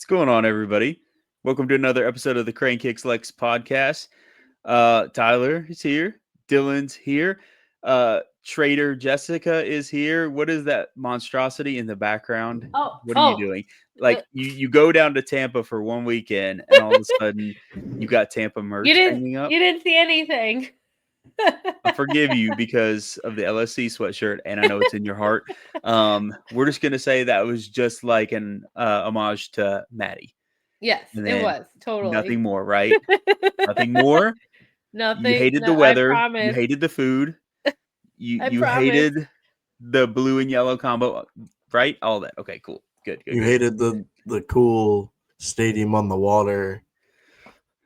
going on, everybody? Welcome to another episode of the Crane Kicks Lex podcast. Tyler is here. Dylan's here. Trader Jessica is here. What is that monstrosity in the background? What are you doing? Like you go down to Tampa for one weekend, and all of a sudden you got Tampa merch hanging up. You didn't see anything. I forgive you because of the LSC sweatshirt, and I know it's in your heart. We're just gonna say that was just like an homage to Maddie. Yes, it was totally Nothing more, right? Nothing more. Nothing. You hated the weather. You hated the food. You hated the blue and yellow combo, right? All that. Okay, cool. Good. You hated the cool stadium on the water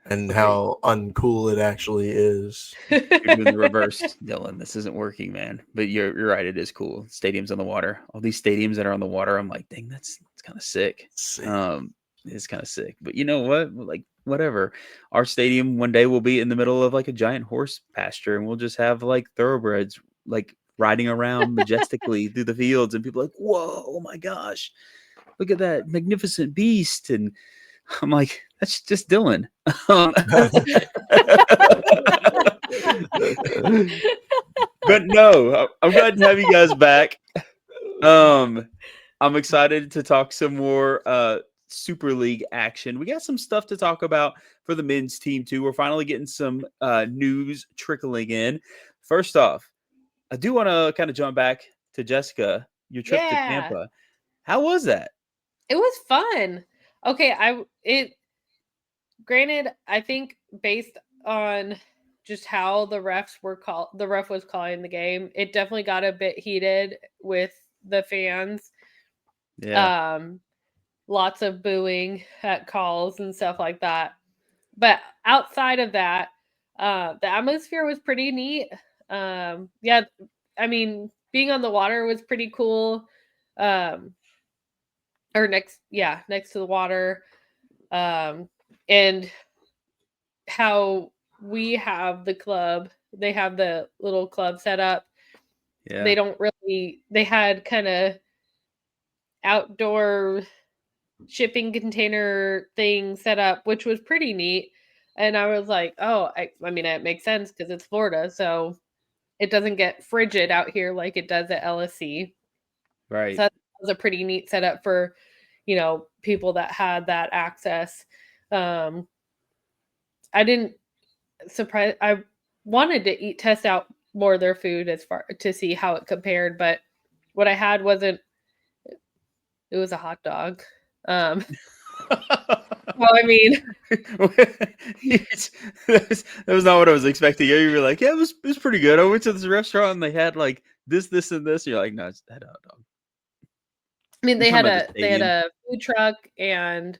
and how uncool it actually is. You're doing the reverse, Dylan. This isn't working, man. But you're right. It is cool. Stadiums on the water. All these stadiums that are on the water. I'm like, dang, it's kind of sick. It's kind of sick. But you know what? Like, whatever. Our stadium one day will be in the middle of like a giant horse pasture, and we'll just have like thoroughbreds like riding around majestically through the fields, and people are like, whoa, oh my gosh, look at that magnificent beast. And I'm like, that's just Dylan. But no, I'm glad to have you guys back. I'm excited to talk some more Super League action. We got some stuff to talk about for the men's team too. We're finally getting some news trickling in. First off, I do want to kind of jump back to Jessica, your trip to Tampa. How was that? It was fun. Okay, granted, I think based on just how the ref was calling the game, it definitely got a bit heated with the fans. Yeah. Lots of booing at calls and stuff like that. But outside of that, the atmosphere was pretty neat. Yeah, I mean, being on the water was pretty cool. Or next to the water. And how we have the club, they have the little club set up. Yeah. They had kind of outdoor shipping container thing set up, which was pretty neat. And I was like, oh, I mean, it makes sense because it's Florida, so it doesn't get frigid out here like it does at LSC. Right. So that was a pretty neat setup for, people that had that access. I wanted to test out more of their food to see how it compared, but what I had it was a hot dog. Well, I mean, that was not what I was expecting. You were like, yeah, it was pretty good. I went to this restaurant and they had like this, and this. You're like, no, it's that hot dog. I mean, they had a food truck and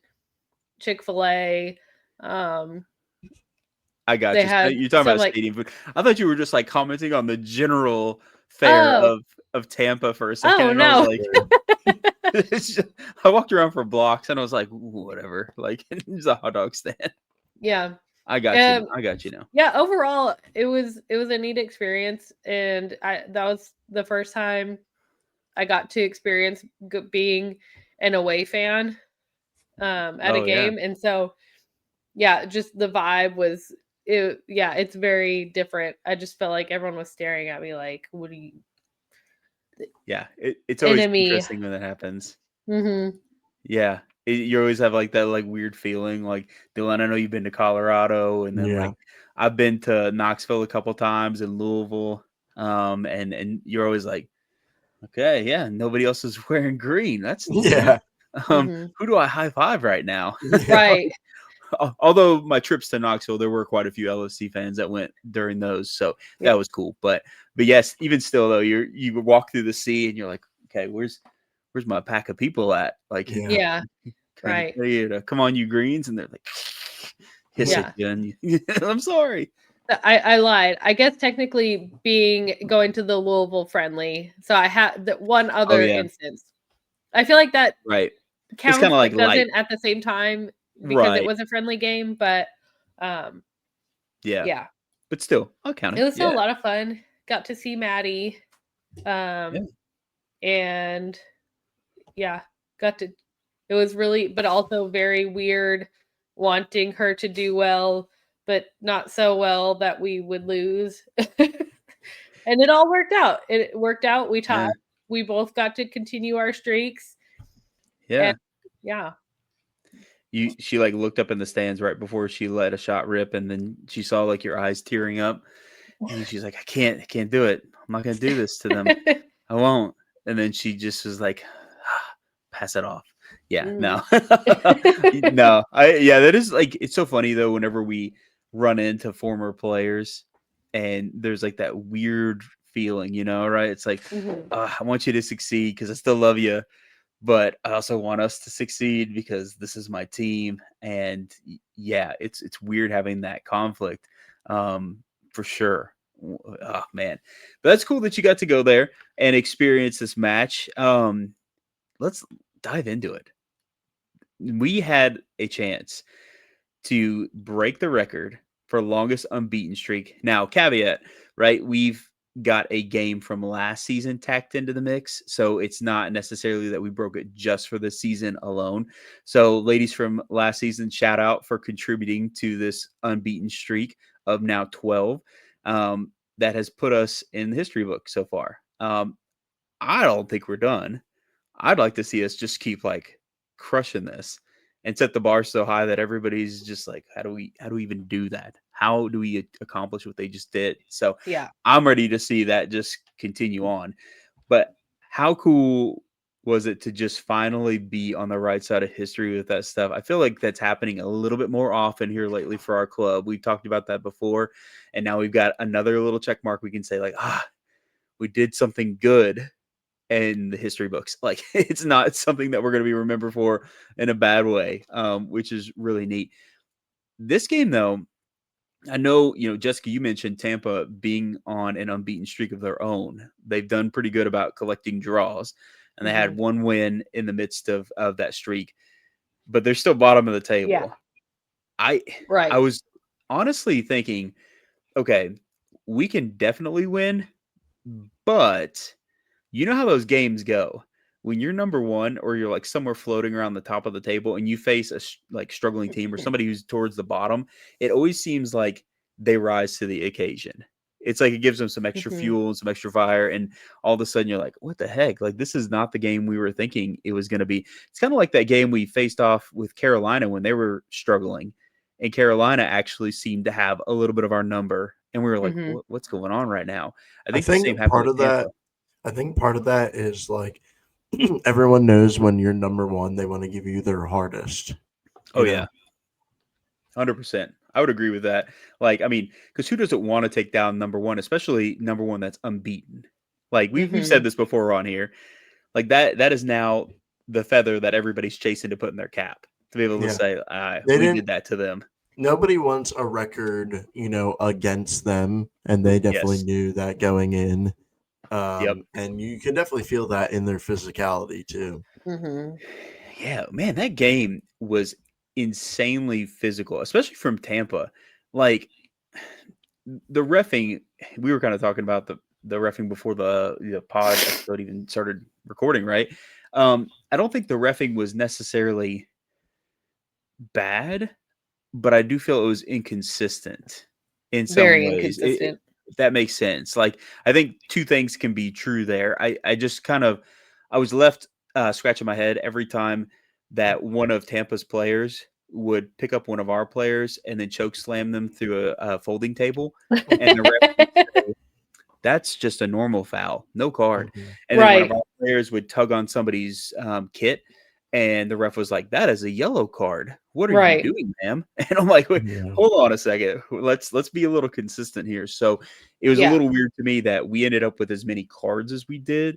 Chick-fil-A. I got you. You're talking about stadium food. I thought you were just like commenting on the general fare of Tampa for a second. Oh, no. I walked around for blocks and I was like, whatever. Like, it's a hot dog stand. Yeah. I got you now. Yeah, overall, it was a neat experience, and that was the first time I got to experience being an away fan at a game, and so just the vibe was it's very different. I just felt like everyone was staring at me like, "What do you?" Yeah, it's always interesting when that happens. Mm-hmm. Yeah, you always have like that like weird feeling. Like, Dylan, I know you've been to Colorado, and then like I've been to Knoxville a couple times and Louisville, and you're always like, okay, yeah, nobody else is wearing green. That's Who do I high five right now? Right. Although my trips to Knoxville, there were quite a few LSC fans that went during those, so that was cool. But yes, even still though, you walk through the sea and you're like, okay, where's my pack of people at? Like, right. Come on, you greens, and they're like, hiss at you, and I'm sorry. I lied. I guess technically going to the Louisville friendly. So I had that one other instance. I feel like that counts. It's kind of like doesn't at the same time because it was a friendly game, but yeah. But still, I'll count it. It was still a lot of fun. Got to see Maddie, and got to It was really, but also very weird, wanting her to do well, but not so well that we would lose. And it all worked out. It worked out. We tied. Yeah. We both got to continue our streaks. Yeah. And yeah. She like looked up in the stands right before she let a shot rip, and then she saw like your eyes tearing up, and then she's like, I can't do it. I'm not gonna do this to them. I won't. And then she just was like, pass it off. Yeah, no. No. That is like, it's so funny though, whenever we run into former players and there's like that weird feeling, right? It's like, I want you to succeed because I still love you, but I also want us to succeed because this is my team. And yeah, it's weird having that conflict, for sure. Oh man, but that's cool that you got to go there and experience this match. Let's dive into it. We had a chance to break the record for longest unbeaten streak. Now, caveat, right? We've got a game from last season tacked into the mix, so it's not necessarily that we broke it just for the season alone. So, ladies from last season, shout out for contributing to this unbeaten streak of now 12. That has put us in the history book so far. I don't think we're done. I'd like to see us just keep like crushing this and set the bar so high that everybody's just like, how do we even do that? How do we accomplish what they just did? So Yeah. I'm ready to see that just continue on. But how cool was it to just finally be on the right side of history with that stuff? I feel like that's happening a little bit more often here lately for our club. We've talked about that before, and now we've got another little check mark we can say like, we did something good in the history books. Like, it's not something that we're going to be remembered for in a bad way, which is really neat. This game, though, I know, Jessica, you mentioned Tampa being on an unbeaten streak of their own. They've done pretty good about collecting draws, and they had one win in the midst of that streak, but they're still bottom of the table. Yeah. I was honestly thinking, okay, we can definitely win, but you know how those games go. When you're number one or you're like somewhere floating around the top of the table and you face a like struggling team or somebody who's towards the bottom, it always seems like they rise to the occasion. It's like it gives them some extra fuel and some extra fire, and all of a sudden you're like, what the heck? Like, this is not the game we were thinking it was going to be. It's kind of like that game we faced off with Carolina when they were struggling, and Carolina actually seemed to have a little bit of our number, and we were like, what's going on right now? I think the same happened with Tampa. I think part of that is like everyone knows when you're number one, they want to give you their hardest. Oh, yeah. 100%. I would agree with that. Like, I mean, because who doesn't want to take down number one, especially number one that's unbeaten? Like, we've said this before on here. Like, that is now the feather that everybody's chasing to put in their cap to be able to say, we did that to them. Nobody wants a record, against them, and they definitely knew that going in. And you can definitely feel that in their physicality too. Yeah, man, that game was insanely physical, especially from Tampa. Like, the reffing, we were kind of talking about the reffing before the pod episode even started recording, right? I don't think the reffing was necessarily bad, but I do feel it was inconsistent in some ways. If that makes sense. Like, I think two things can be true there. I just kind of, I was left scratching my head every time that one of Tampa's players would pick up one of our players and then choke slam them through a folding table, and the ref would say, that's just a normal foul, no card. And then one of our players would tug on somebody's kit, and the ref was like, that is a yellow card. What are you doing, ma'am? And I'm like, wait, hold on a second. Let's be a little consistent here. So it was a little weird to me that we ended up with as many cards as we did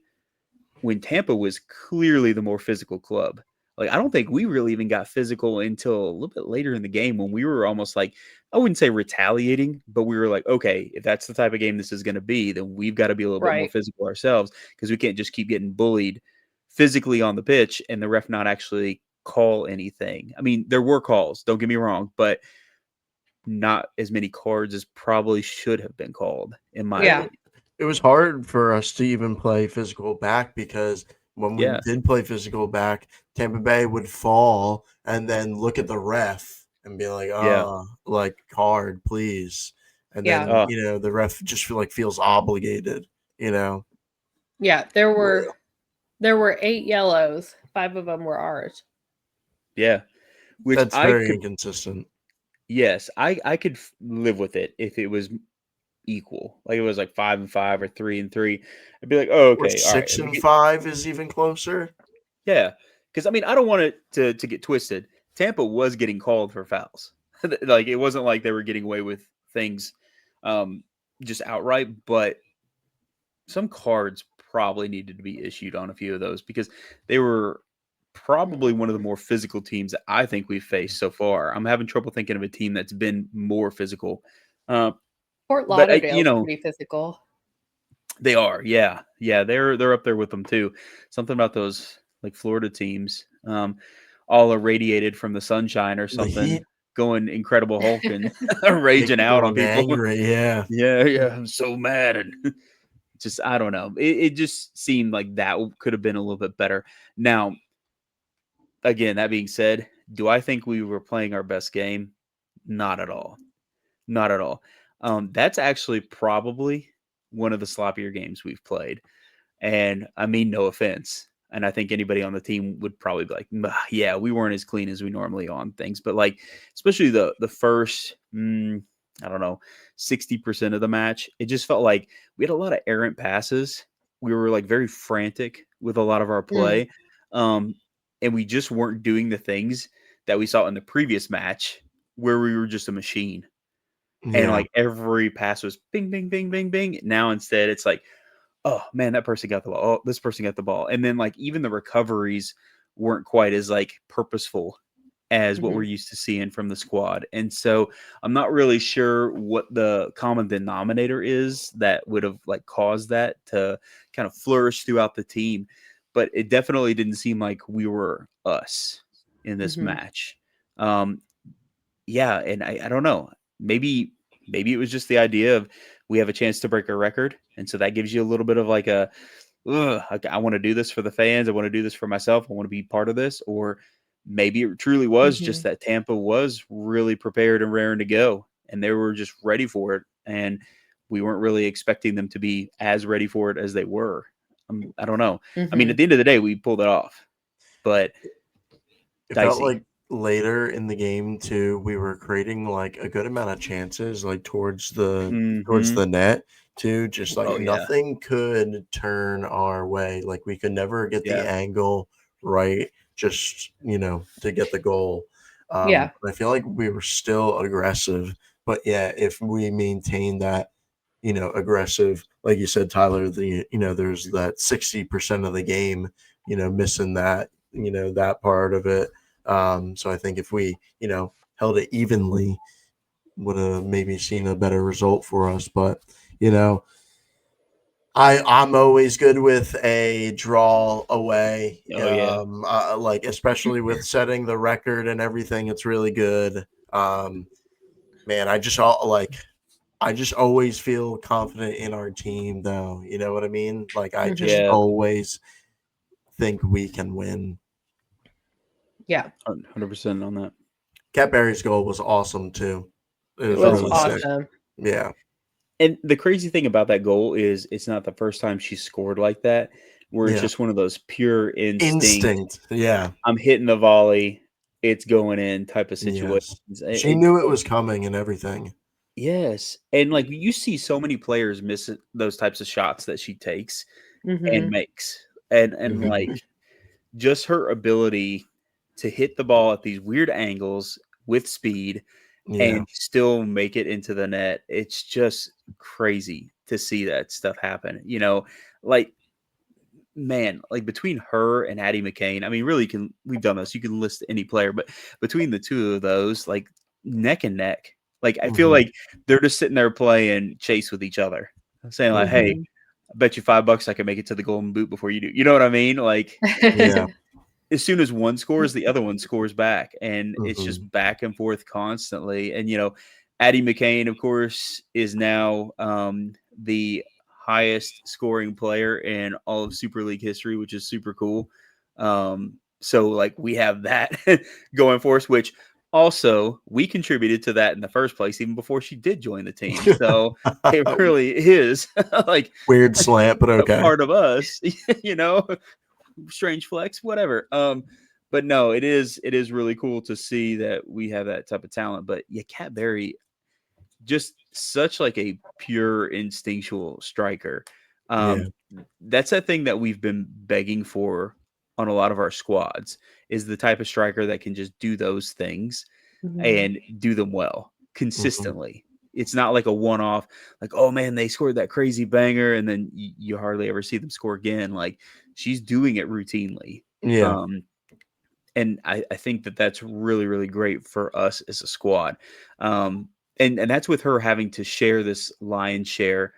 when Tampa was clearly the more physical club. Like, I don't think we really even got physical until a little bit later in the game when we were almost like, I wouldn't say retaliating, but we were like, okay, if that's the type of game this is going to be, then we've got to be a little bit more physical ourselves, because we can't just keep getting bullied physically on the pitch and the ref not actually call anything. I mean, there were calls, don't get me wrong, but not as many cards as probably should have been called, in my opinion. It was hard for us to even play physical back because when we did play physical back, Tampa Bay would fall and then look at the ref and be like, like, card, please. And then, the ref just feels obligated, Yeah, there were 8 yellows. 5 of them were ours. Yeah. Which that's very inconsistent. Yes, I could live with it if it was equal. Like it was like 5-5 or 3-3. I'd be like, oh, okay, or 6-5 is even closer. Yeah, because I mean, I don't want it to get twisted. Tampa was getting called for fouls. Like it wasn't like they were getting away with things just outright, but some cards probably needed to be issued on a few of those because they were probably one of the more physical teams that I think we've faced so far. I'm having trouble thinking of a team that's been more physical. Fort Lauderdale's pretty physical. They are, yeah. They're up there with them too. Something about those like Florida teams, all irradiated from the sunshine or something, going Incredible Hulk and raging out on people. Angry, yeah. I'm so mad, and just I don't know. It just seemed like that could have been a little bit better. Now, again, that being said, do I think we were playing our best game? Not at all. Not at all. That's actually probably one of the sloppier games we've played. And I mean, no offense. And I think anybody on the team would probably be like, yeah, we weren't as clean as we normally on things. But like, especially the first, I don't know, 60% of the match, it just felt like we had a lot of errant passes. We were like very frantic with a lot of our play. And we just weren't doing the things that we saw in the previous match where we were just a machine. Yeah. And like every pass was bing, bing, bing, bing, bing. Now instead it's like, oh man, that person got the ball. Oh, this person got the ball. And then like even the recoveries weren't quite as like purposeful as what we're used to seeing from the squad. And so I'm not really sure what the common denominator is that would have like caused that to kind of flourish throughout the team. But it definitely didn't seem like we were us in this match. Yeah, and I don't know. Maybe it was just the idea of we have a chance to break a record, and so that gives you a little bit of like a, I want to do this for the fans. I want to do this for myself. I want to be part of this. Or maybe it truly was just that Tampa was really prepared and raring to go, and they were just ready for it, and we weren't really expecting them to be as ready for it as they were. I don't know. I mean, at the end of the day, we pulled it off, but it felt like later in the game too, we were creating like a good amount of chances, like towards the net too. Just like nothing could turn our way. Like we could never get the angle right, just to get the goal. I feel like we were still aggressive, but if we maintain that, aggressive, like you said, Tyler, there's that 60% of the game, missing that, that part of it. So I think if we, held it evenly, would have maybe seen a better result for us. But, I'm always good with a draw away. Like especially with setting the record and everything, it's really good. Man, I just always feel confident in our team, though. You know what I mean? Like I just always think we can win. Yeah, 100% on that. Kat Berry's goal was awesome too. It was really awesome. Sick. Yeah. And the crazy thing about that goal is it's not the first time she scored like that, where it's just one of those pure instinct. Yeah. I'm hitting the volley, it's going in type of situations. Yes. She knew it was coming and everything. Yes. And like you see so many players miss those types of shots that she takes and makes. And like just her ability to hit the ball at these weird angles with speed and still make it into the net. It's just crazy to see that stuff happen. Like, man, like between her and Addie McCain, I mean, really we've done this. You can list any player, but between the two of those, like neck and neck, like I feel like they're just sitting there playing chase with each other, saying like, hey, I bet you $5 I can make it to the golden boot before you do. You know what I mean? Like, as soon as one scores, the other one scores back, and it's just back and forth constantly. And Addie McCain, of course, is now the highest scoring player in all of Super League history, which is super cool. So like we have that going for us, which also we contributed to that in the first place, even before she did join the team. So it really is like weird slant, but okay, a part of us, strange flex, whatever. But no, it is really cool to see that we have that type of talent. But yeah, Kat Berry, just such like a pure instinctual striker. That's a thing that we've been begging for on a lot of our squads, is the type of striker that can just do those things and do them well consistently. It's not like a one-off, like, oh man, they scored that crazy banger and then you hardly ever see them score again. Like, she's doing it routinely. And I think that that's really, really great for us as a squad. And that's with her having to share this lion's share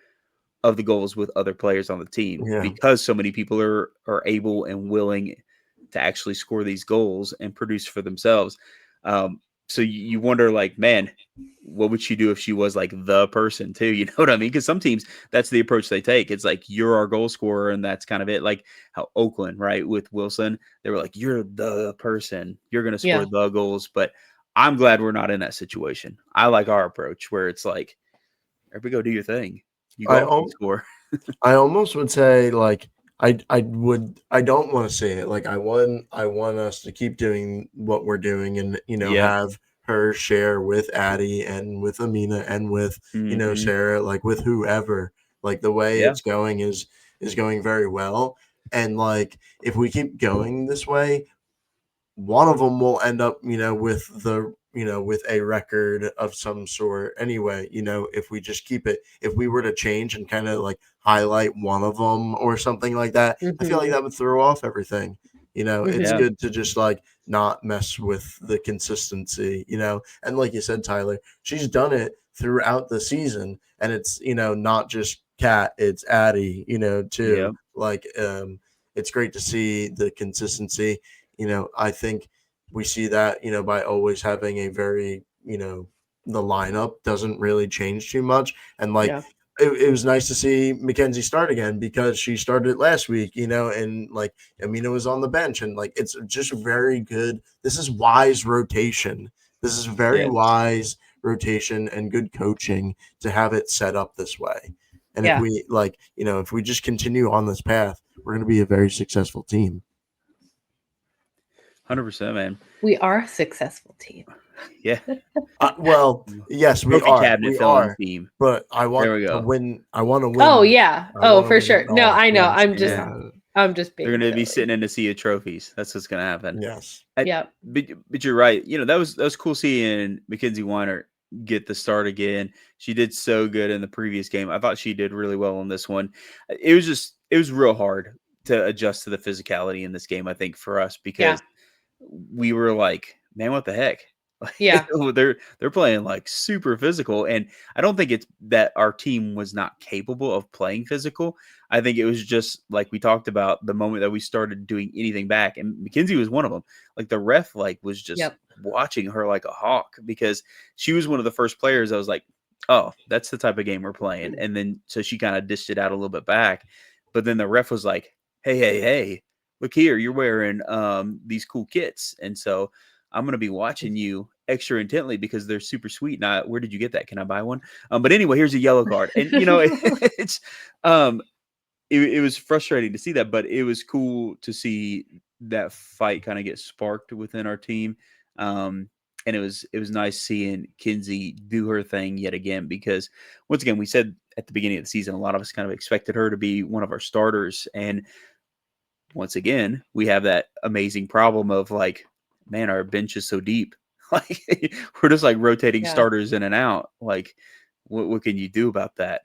of the goals with other players on the team, because so many people are able and willing to actually score these goals and produce for themselves. So you wonder, like, man, what would she do if she was like the person too? You know what I mean? Because some teams, that's the approach they take. It's like, you're our goal scorer, and that's kind of it. Like how Oakland, right, with Wilson, they were like, you're the person, you're going to score the goals. But I'm glad we're not in that situation. I like our approach where it's like, everybody go do your thing. You go score. I almost would say, like, I don't want to say it. Like, I want us to keep doing what we're doing and, have her share with Addie and with Amina and with, Sarah, like with whoever. Like, the way it's going is going very well. And like, if we keep going this way, one of them will end up, with a record of some sort anyway. If we just keep it, if we were to change and kind of like highlight one of them or something like that, I feel like that would throw off everything. It's good to just like not mess with the consistency, and like you said, Tyler, she's done it throughout the season, and it's, not just Kat, it's Addie, too. Like, it's great to see the consistency. I think we see that, by always having a very, the lineup doesn't really change too much. And like, it was nice to see Mackenzie start again, because she started last week, and like Amina was on the bench, and like, it's just very good. This is wise rotation. This is very wise rotation and good coaching to have it set up this way. And if we like, if we just continue on this path, we're going to be a very successful team. 100%, man. We are a successful team. Yeah. Well, yes, we Trophy are. cabinet We filling are. team. But I want to win. I want to win. Oh yeah. Oh, for sure. No, I know. Yes, I'm just being. They're going to be sitting in a sea of trophies. That's what's going to happen. Yes. But you're right. That was cool seeing Mackenzie Weiner get the start again. She did so good in the previous game. I thought she did really well in this one. It was real hard to adjust to the physicality in this game, I think, for us, because we were like, man, what the heck? They're playing like super physical, and I don't think it's that our team was not capable of playing physical. I think it was just like we talked about, the moment that we started doing anything back, and Mackenzie was one of them. Like, the ref was just watching her like a hawk, because she was one of the first players I was like, oh, that's the type of game we're playing. And then so she kind of dished it out a little bit back, but then the ref was like, hey, look here, you're wearing these cool kits, and so I'm going to be watching you extra intently because they're super sweet. Now, where did you get that? Can I buy one? But anyway, here's a yellow card. And, it's it was frustrating to see that, but it was cool to see that fight kind of get sparked within our team. And it was nice seeing Kinsey do her thing yet again, because once again, we said at the beginning of the season, a lot of us kind of expected her to be one of our starters. And once again, we have that amazing problem of like, man, our bench is so deep. Like, we're just like rotating starters in and out. Like, what can you do about that?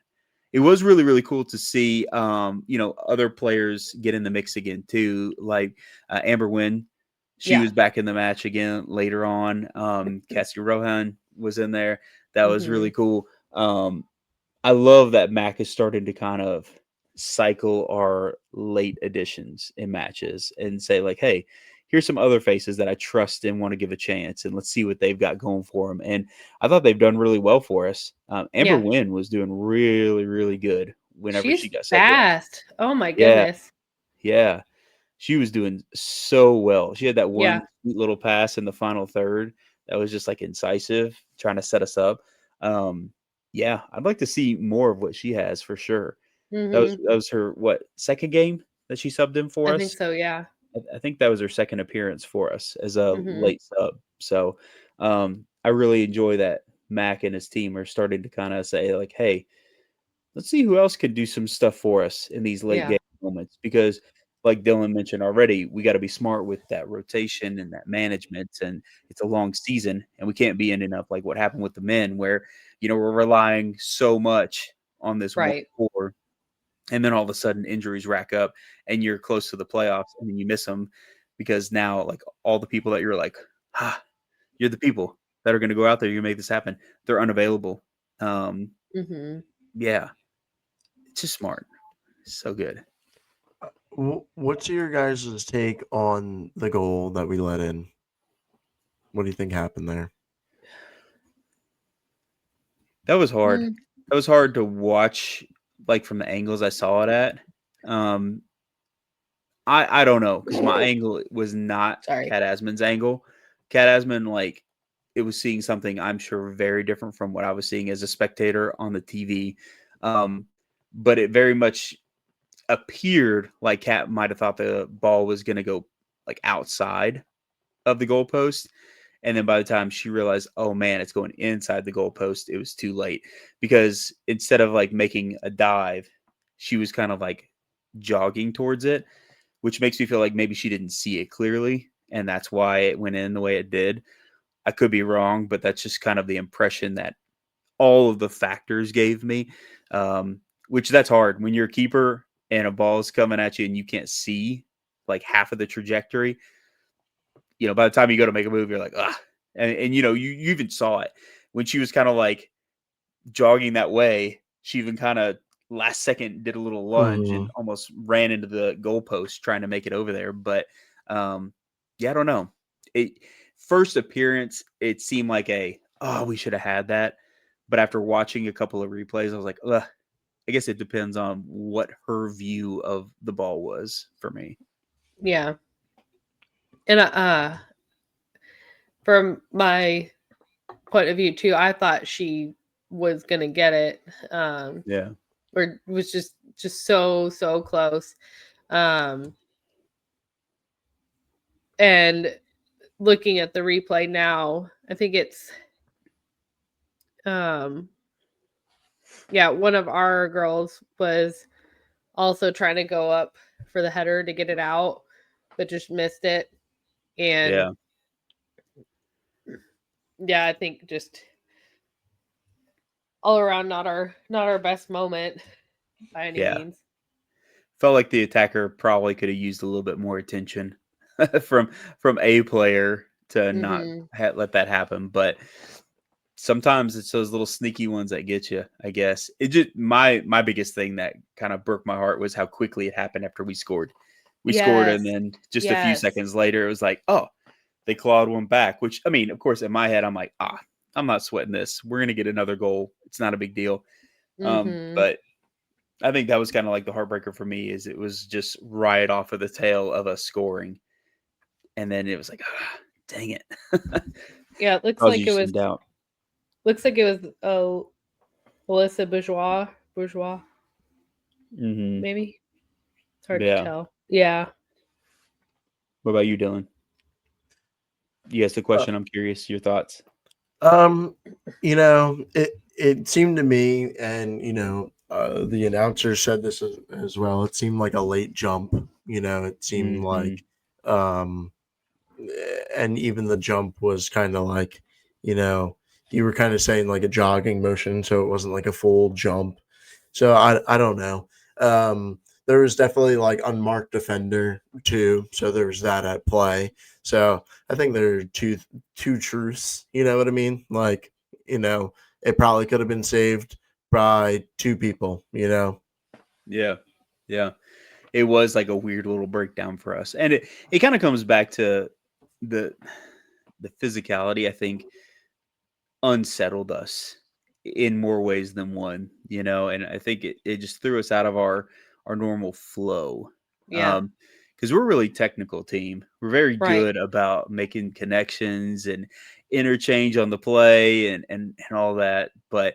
It was really, really cool to see, other players get in the mix again too. Like Amber Wynn, she was back in the match again later on. Cassie Rohan was in there. That was really cool. I love that Mac is starting to kind of cycle our late additions in matches and say like, hey, here's some other faces that I trust and want to give a chance, and let's see what they've got going for them. And I thought they've done really well for us. Amber Wynn was doing really, really good whenever she got set down. Fast. Oh my goodness. Yeah. She was doing so well. She had that one Yeah. sweet little pass in the final third that was just like incisive, trying to set us up. Yeah, I'd like to see more of what she has for sure. That was her second game that she subbed in for I us. think so, yeah. I think that was her second appearance for us as a Mhm. late sub. So I really enjoy that Mac and his team are starting to kind of say like, hey, let's see who else could do some stuff for us in these late Yeah. game moments. Because like Dylan mentioned already, we got to be smart with that rotation and that management. And it's a long season, and we can't be ending up like what happened with the men, where we're relying so much on this one Right. core, and then all of a sudden injuries rack up, and you're close to the playoffs, and then you miss them because now like all the people that you're like, you're the people that are going to go out there, you make this happen. They're unavailable. Yeah, it's just smart. So good. What's your guys' take on the goal that we let in? What do you think happened there? That was hard. That was hard to watch, like from the angles I saw it at. I don't know, because my angle was not Cat Asman's angle. Cat Asman, like, it was seeing something I'm sure very different from what I was seeing as a spectator on the TV. But it very much appeared like Cat might have thought the ball was going to go like outside of the goalpost. And then by the time she realized, oh man, it's going inside the goalpost, it was too late, because instead of like making a dive, she was kind of like jogging towards it, which makes me feel like maybe she didn't see it clearly. And that's why it went in the way it did. I could be wrong, but that's just kind of the impression that all of the factors gave me, which that's hard when you're a keeper and a ball is coming at you and you can't see like half of the trajectory. By the time you go to make a move, you're like, ah. And you even saw it when she was kind of like jogging that way. She even kind of last second did a little lunge and almost ran into the goalpost trying to make it over there. But yeah, I don't know. First appearance, it seemed like we should have had that. But after watching a couple of replays, I was like, ugh. I guess it depends on what her view of the ball was for me. Yeah. And from my point of view too, I thought she was gonna get it. Yeah. Or was just so close. And looking at the replay now, I think it's one of our girls was also trying to go up for the header to get it out, but just missed it. And yeah, I think just all around not our best moment by any means. Felt like the attacker probably could have used a little bit more attention from a player to not let that happen. But sometimes it's those little sneaky ones that get you, I guess. It just my biggest thing that kind of broke my heart was how quickly it happened after we scored. We scored, and then just a few seconds later, it was like, oh, they clawed one back, which, I mean, of course, in my head, I'm like, I'm not sweating this. We're going to get another goal. It's not a big deal. But I think that was kind of like the heartbreaker for me, is it was just right off of the tail of us scoring. And then it was like, dang it. Yeah, it looks like it was doubt. Looks like it was Melissa Bourgeois. Maybe. It's hard to tell. Yeah. What about you, Dylan? You asked a question. I'm curious your thoughts. It seemed to me, and the announcer said this as well. It seemed like a late jump. It seemed like, and even the jump was kind of like, you were kind of saying like a jogging motion, so it wasn't like a full jump. So I don't know. There was definitely like unmarked defender too, so there was that at play. So I think there are two truths. You know what I mean? Like, it probably could have been saved by two people. Yeah. It was like a weird little breakdown for us, and it kind of comes back to the physicality. I think unsettled us in more ways than one, you know, and I think it just threw us out of our normal flow. Yeah. Because we're a really technical team. We're very Right. good about making connections and interchange on the play and all that. But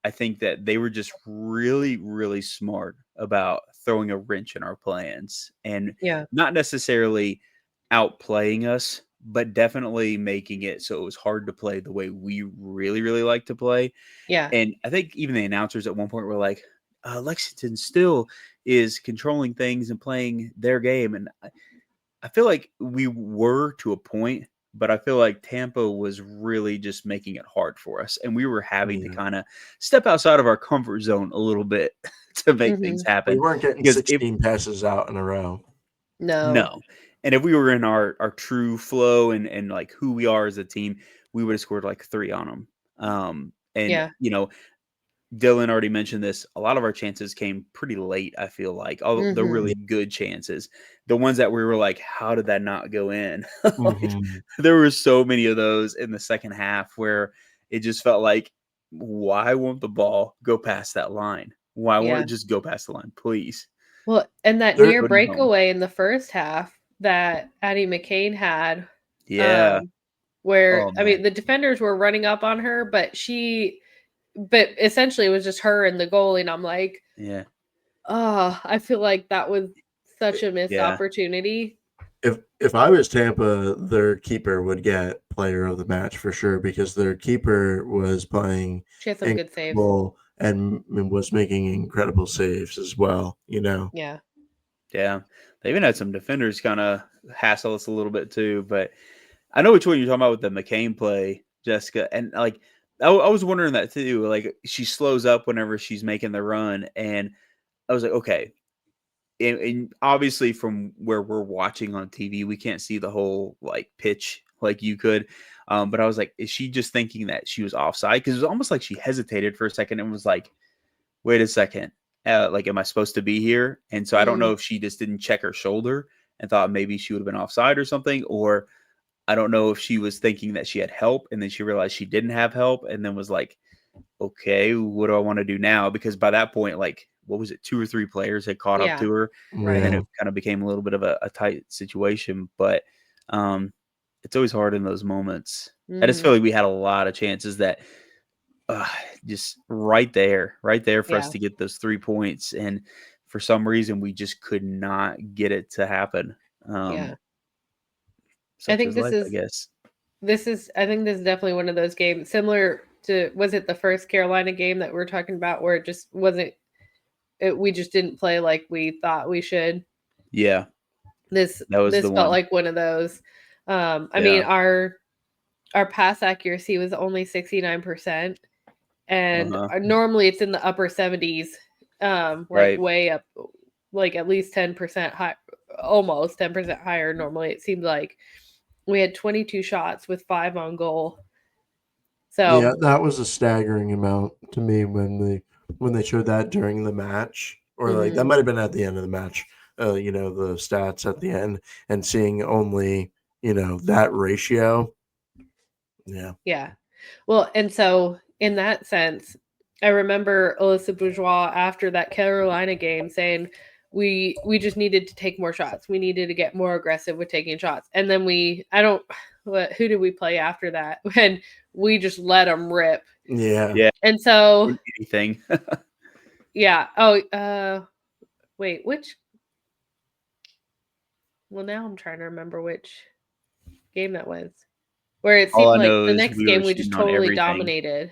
I think that they were just really, really smart about throwing a wrench in our plans and Yeah. not necessarily outplaying us, but definitely making it so it was hard to play the way we really, really like to play. Yeah. And I think even the announcers at one point were like, Lexington still is controlling things and playing their game. And I feel like we were to a point, but I feel like Tampa was really just making it hard for us. And we were having to kind of step outside of our comfort zone a little bit to make things We happen. weren't getting Because 16 passes out in a row. No. And if we were in our true flow and like who we are as a team, we would have scored like 3 on them. And, you know, Dylan already mentioned this. A lot of our chances came pretty late, I feel like. All the really good chances. The ones that we were like, how did that not go in? Like, there were so many of those in the second half where it just felt like, why won't the ball go past that line? Why won't it just go past the line, please? Well, and that near breakaway in the first half that Addie McCain had, where I mean the defenders were running up on her, but essentially it was just her and the goalie, and I'm like, I feel like that was such a missed opportunity. If I was Tampa, their keeper would get player of the match for sure because their keeper was playing she had some good saves and was making incredible saves as well, you know. Yeah. They even had some defenders kind of hassle us a little bit too, but I know which one you're talking about with the McCain play, Jessica. And like I was wondering that too. Like she slows up whenever she's making the run, and I was like, okay. And obviously from where we're watching on TV, we can't see the whole like pitch like you could. But I was like, is she just thinking that she was offside? Because it was almost like she hesitated for a second and was like, wait a second. Like, am I supposed to be here? And so I don't know if she just didn't check her shoulder and thought maybe she would have been offside or something, or I don't know if she was thinking that she had help and then she realized she didn't have help and then was like, okay, what do I want to do now? Because by that point, like, what was it? 2 or 3 players had caught up to her. Right. And then it kind of became a little bit of a tight situation. But it's always hard in those moments. I just feel like we had a lot of chances that just right there for us to get those 3 points. And for some reason, we just could not get it to happen. I think this is, I think this is definitely one of those games similar to, was it the first Carolina game that we're talking about where it just wasn't, we just didn't play like we thought we should. Yeah. This felt like one of those. I mean, our pass accuracy was only 69%. And normally it's in the upper 70s, like way up, like at least 10% high, almost 10% higher. Normally it seemed like we had 22 shots with 5 on goal. So yeah, that was a staggering amount to me when they showed that during the match, or like that might have been at the end of the match. You know, the stats at the end and seeing only, you know, that ratio. Yeah. Yeah. Well, and so in that sense, I remember Alyssa Bourgeois after that Carolina game saying we just needed to take more shots. We needed to get more aggressive with taking shots. And then who did we play after that? When we just let them rip. Yeah. And so anything. yeah. Oh, wait, which? Well, now I'm trying to remember which game that was. Where it seemed like the next game we just totally dominated.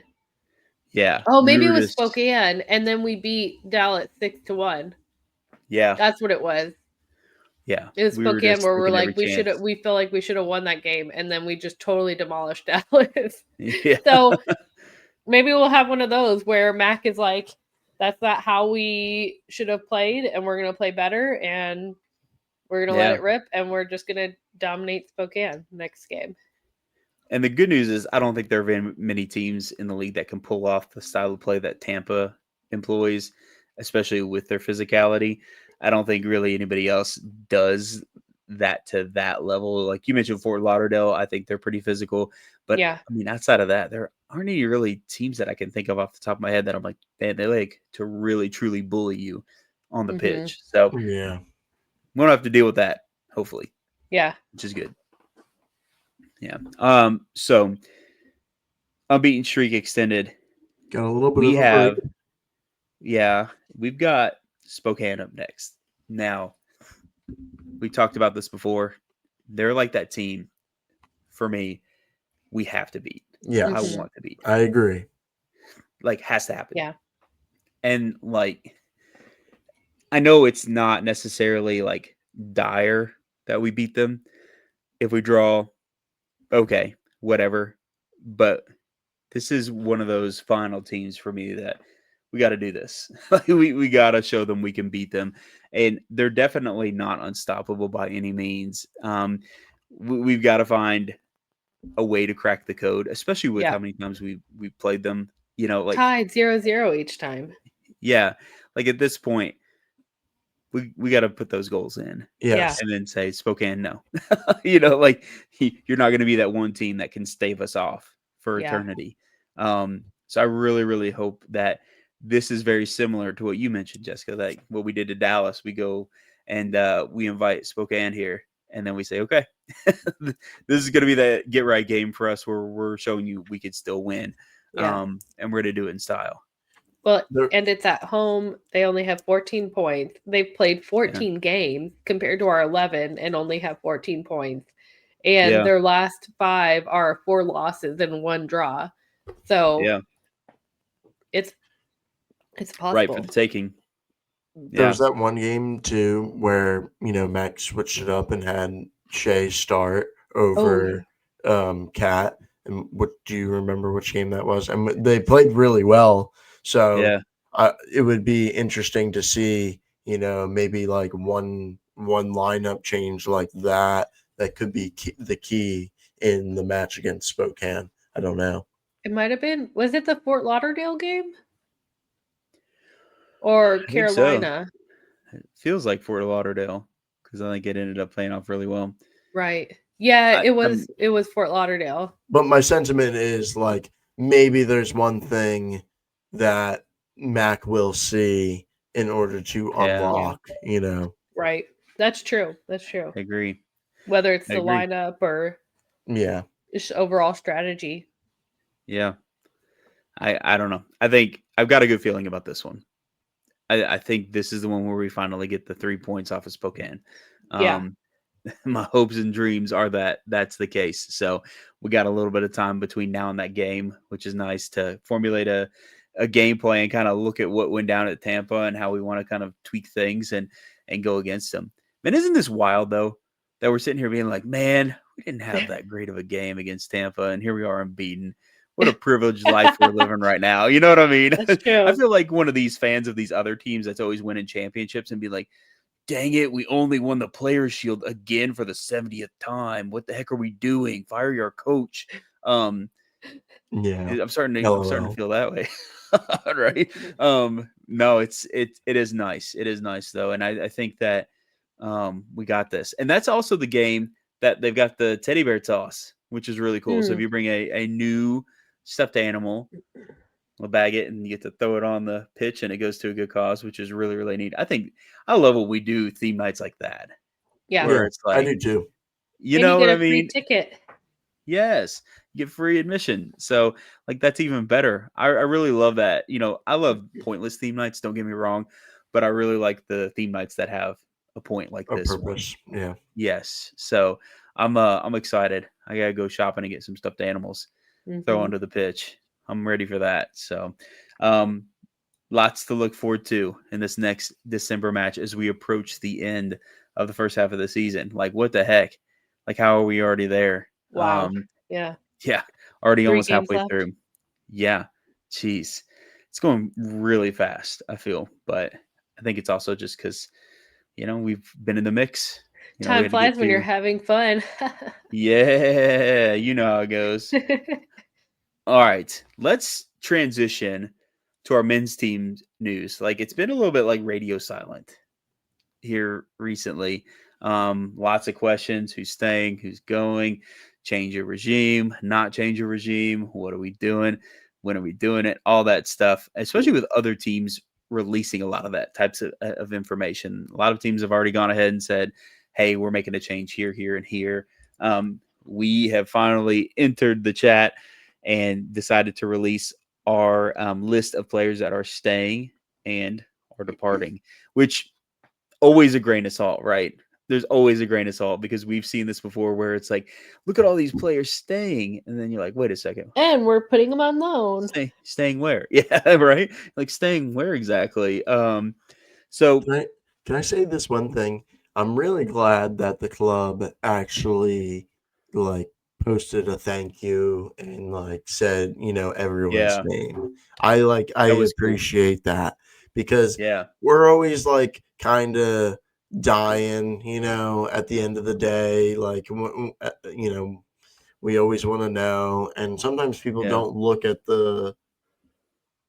Yeah. Oh, maybe it was Spokane, and then we beat Dallas 6-1. Yeah. That's what it was. Yeah. It was Spokane where we're like, we feel like we should have won that game, and then we just totally demolished Dallas. Yeah. So maybe we'll have one of those where Mac is like, that's not how we should have played, and we're going to play better, and we're going to let it rip, and we're just going to dominate Spokane next game. And the good news is I don't think there are very many teams in the league that can pull off the style of play that Tampa employs, especially with their physicality. I don't think really anybody else does that to that level. Like you mentioned Fort Lauderdale, I think they're pretty physical. But I mean, outside of that, there aren't any really teams that I can think of off the top of my head that I'm like, man, they like to really truly bully you on the pitch. So yeah, we don't have to deal with that, hopefully. Yeah. Which is good. Yeah. So unbeaten streak extended. Got a little bit of a break. Yeah, we've got Spokane up next. Now, we talked about this before. They're like that team. For me, we have to beat. Yeah, I want to beat. I agree. Like, has to happen. Yeah. And like, I know it's not necessarily like dire that we beat them. If we draw, okay, whatever. But this is one of those final teams for me that we got to do this. we got to show them we can beat them, and they're definitely not unstoppable by any means. We've got to find a way to crack the code, especially with how many times we played them. You know, like tied 0-0 each time. Yeah, like at this point, we got to put those goals in. Yes. And then say Spokane, no. You know, like you're not going to be that one team that can stave us off for eternity. So I really, really hope that this is very similar to what you mentioned, Jessica, that what we did to Dallas. We go and we invite Spokane here, and then we say, okay, this is going to be the get right game for us where we're showing you we could still win. And we're going to do it in style. Well, and it's at home. They only have 14 points. They've played 14 games compared to our 11 and only have 14 points. And their last 5 are 4 losses and 1 draw. So it's possible. Right for the taking. There was that one game too where, you know, Max switched it up and had Shea start over Kat. And what do you remember which game that was? And they played really well. So it would be interesting to see, you know, maybe like one lineup change like that could be the key in the match against Spokane. I don't know. It might have been. Was it the Fort Lauderdale game? Or Carolina? So. It feels like Fort Lauderdale because I think it ended up playing off really well. Right. Yeah, it was Fort Lauderdale. But my sentiment is like maybe there's one thing that Mac will see in order to unlock, you know. Right. That's true. That's true. I agree. Whether it's the lineup or just overall strategy. Yeah. I don't know. I think I've got a good feeling about this one. I think this is the one where we finally get the 3 points off of Spokane. My hopes and dreams are that that's the case. So we got a little bit of time between now and that game, which is nice to formulate a game plan and kind of look at what went down at Tampa and how we want to kind of tweak things and go against them. Man, isn't this wild though, that we're sitting here being like, man, we didn't have that great of a game against Tampa, and here we are unbeaten. What a privileged life we're living right now. You know what I mean? That's true. I feel like one of these fans of these other teams that's always winning championships and be like, dang it, we only won the Players' Shield again for the 70th time. What the heck are we doing? Fire your coach. I'm starting to feel that way. Right. No, it is nice. It is nice though. And I think that we got this. And that's also the game that they've got the teddy bear toss, which is really cool. So if you bring a new stuffed animal, we'll bag it and you get to throw it on the pitch and it goes to a good cause, which is really, really neat. I love what we do theme nights like that. Yeah. Where it's like, I do too. You know what I mean? Free ticket. Yes. You get free admission. So like, that's even better. I really love that. You know, I love pointless theme nights. Don't get me wrong, but I really like the theme nights that have a point like this purpose. One. Yeah. Yes. So I'm excited. I gotta go shopping and get some stuffed animals, throw onto the pitch. I'm ready for that. So, lots to look forward to in this next December match as we approach the end of the first half of the season. Like, what the heck? Like, how are we already there? Wow. Yeah. Already almost halfway through. Yeah. Jeez. It's going really fast, I feel. But I think it's also just because, you know, we've been in the mix. Time flies when you're having fun. Yeah. You know how it goes. All right. Let's transition to our men's team news. Like, it's been a little bit like radio silent here recently. Lots of questions. Who's staying? Who's going? change your regime, not change your regime. What are we doing? When are we doing it? All that stuff, especially with other teams releasing a lot of that types of information. A lot of teams have already gone ahead and said, hey, we're making a change here, here, and here. We have finally entered the chat and decided to release our list of players that are staying and are departing, which always a grain of salt, right? There's always a grain of salt because we've seen this before where it's like, look at all these players staying. And then you're like, wait a second. And we're putting them on loan. Staying where? Yeah, right? Like staying where exactly? So can I say this one thing? I'm really glad that the club actually like posted a thank you and like said, everyone's name. I appreciate that because we're always like kind of dying, at the end of the day, like, we always want to know. And sometimes people don't look at the,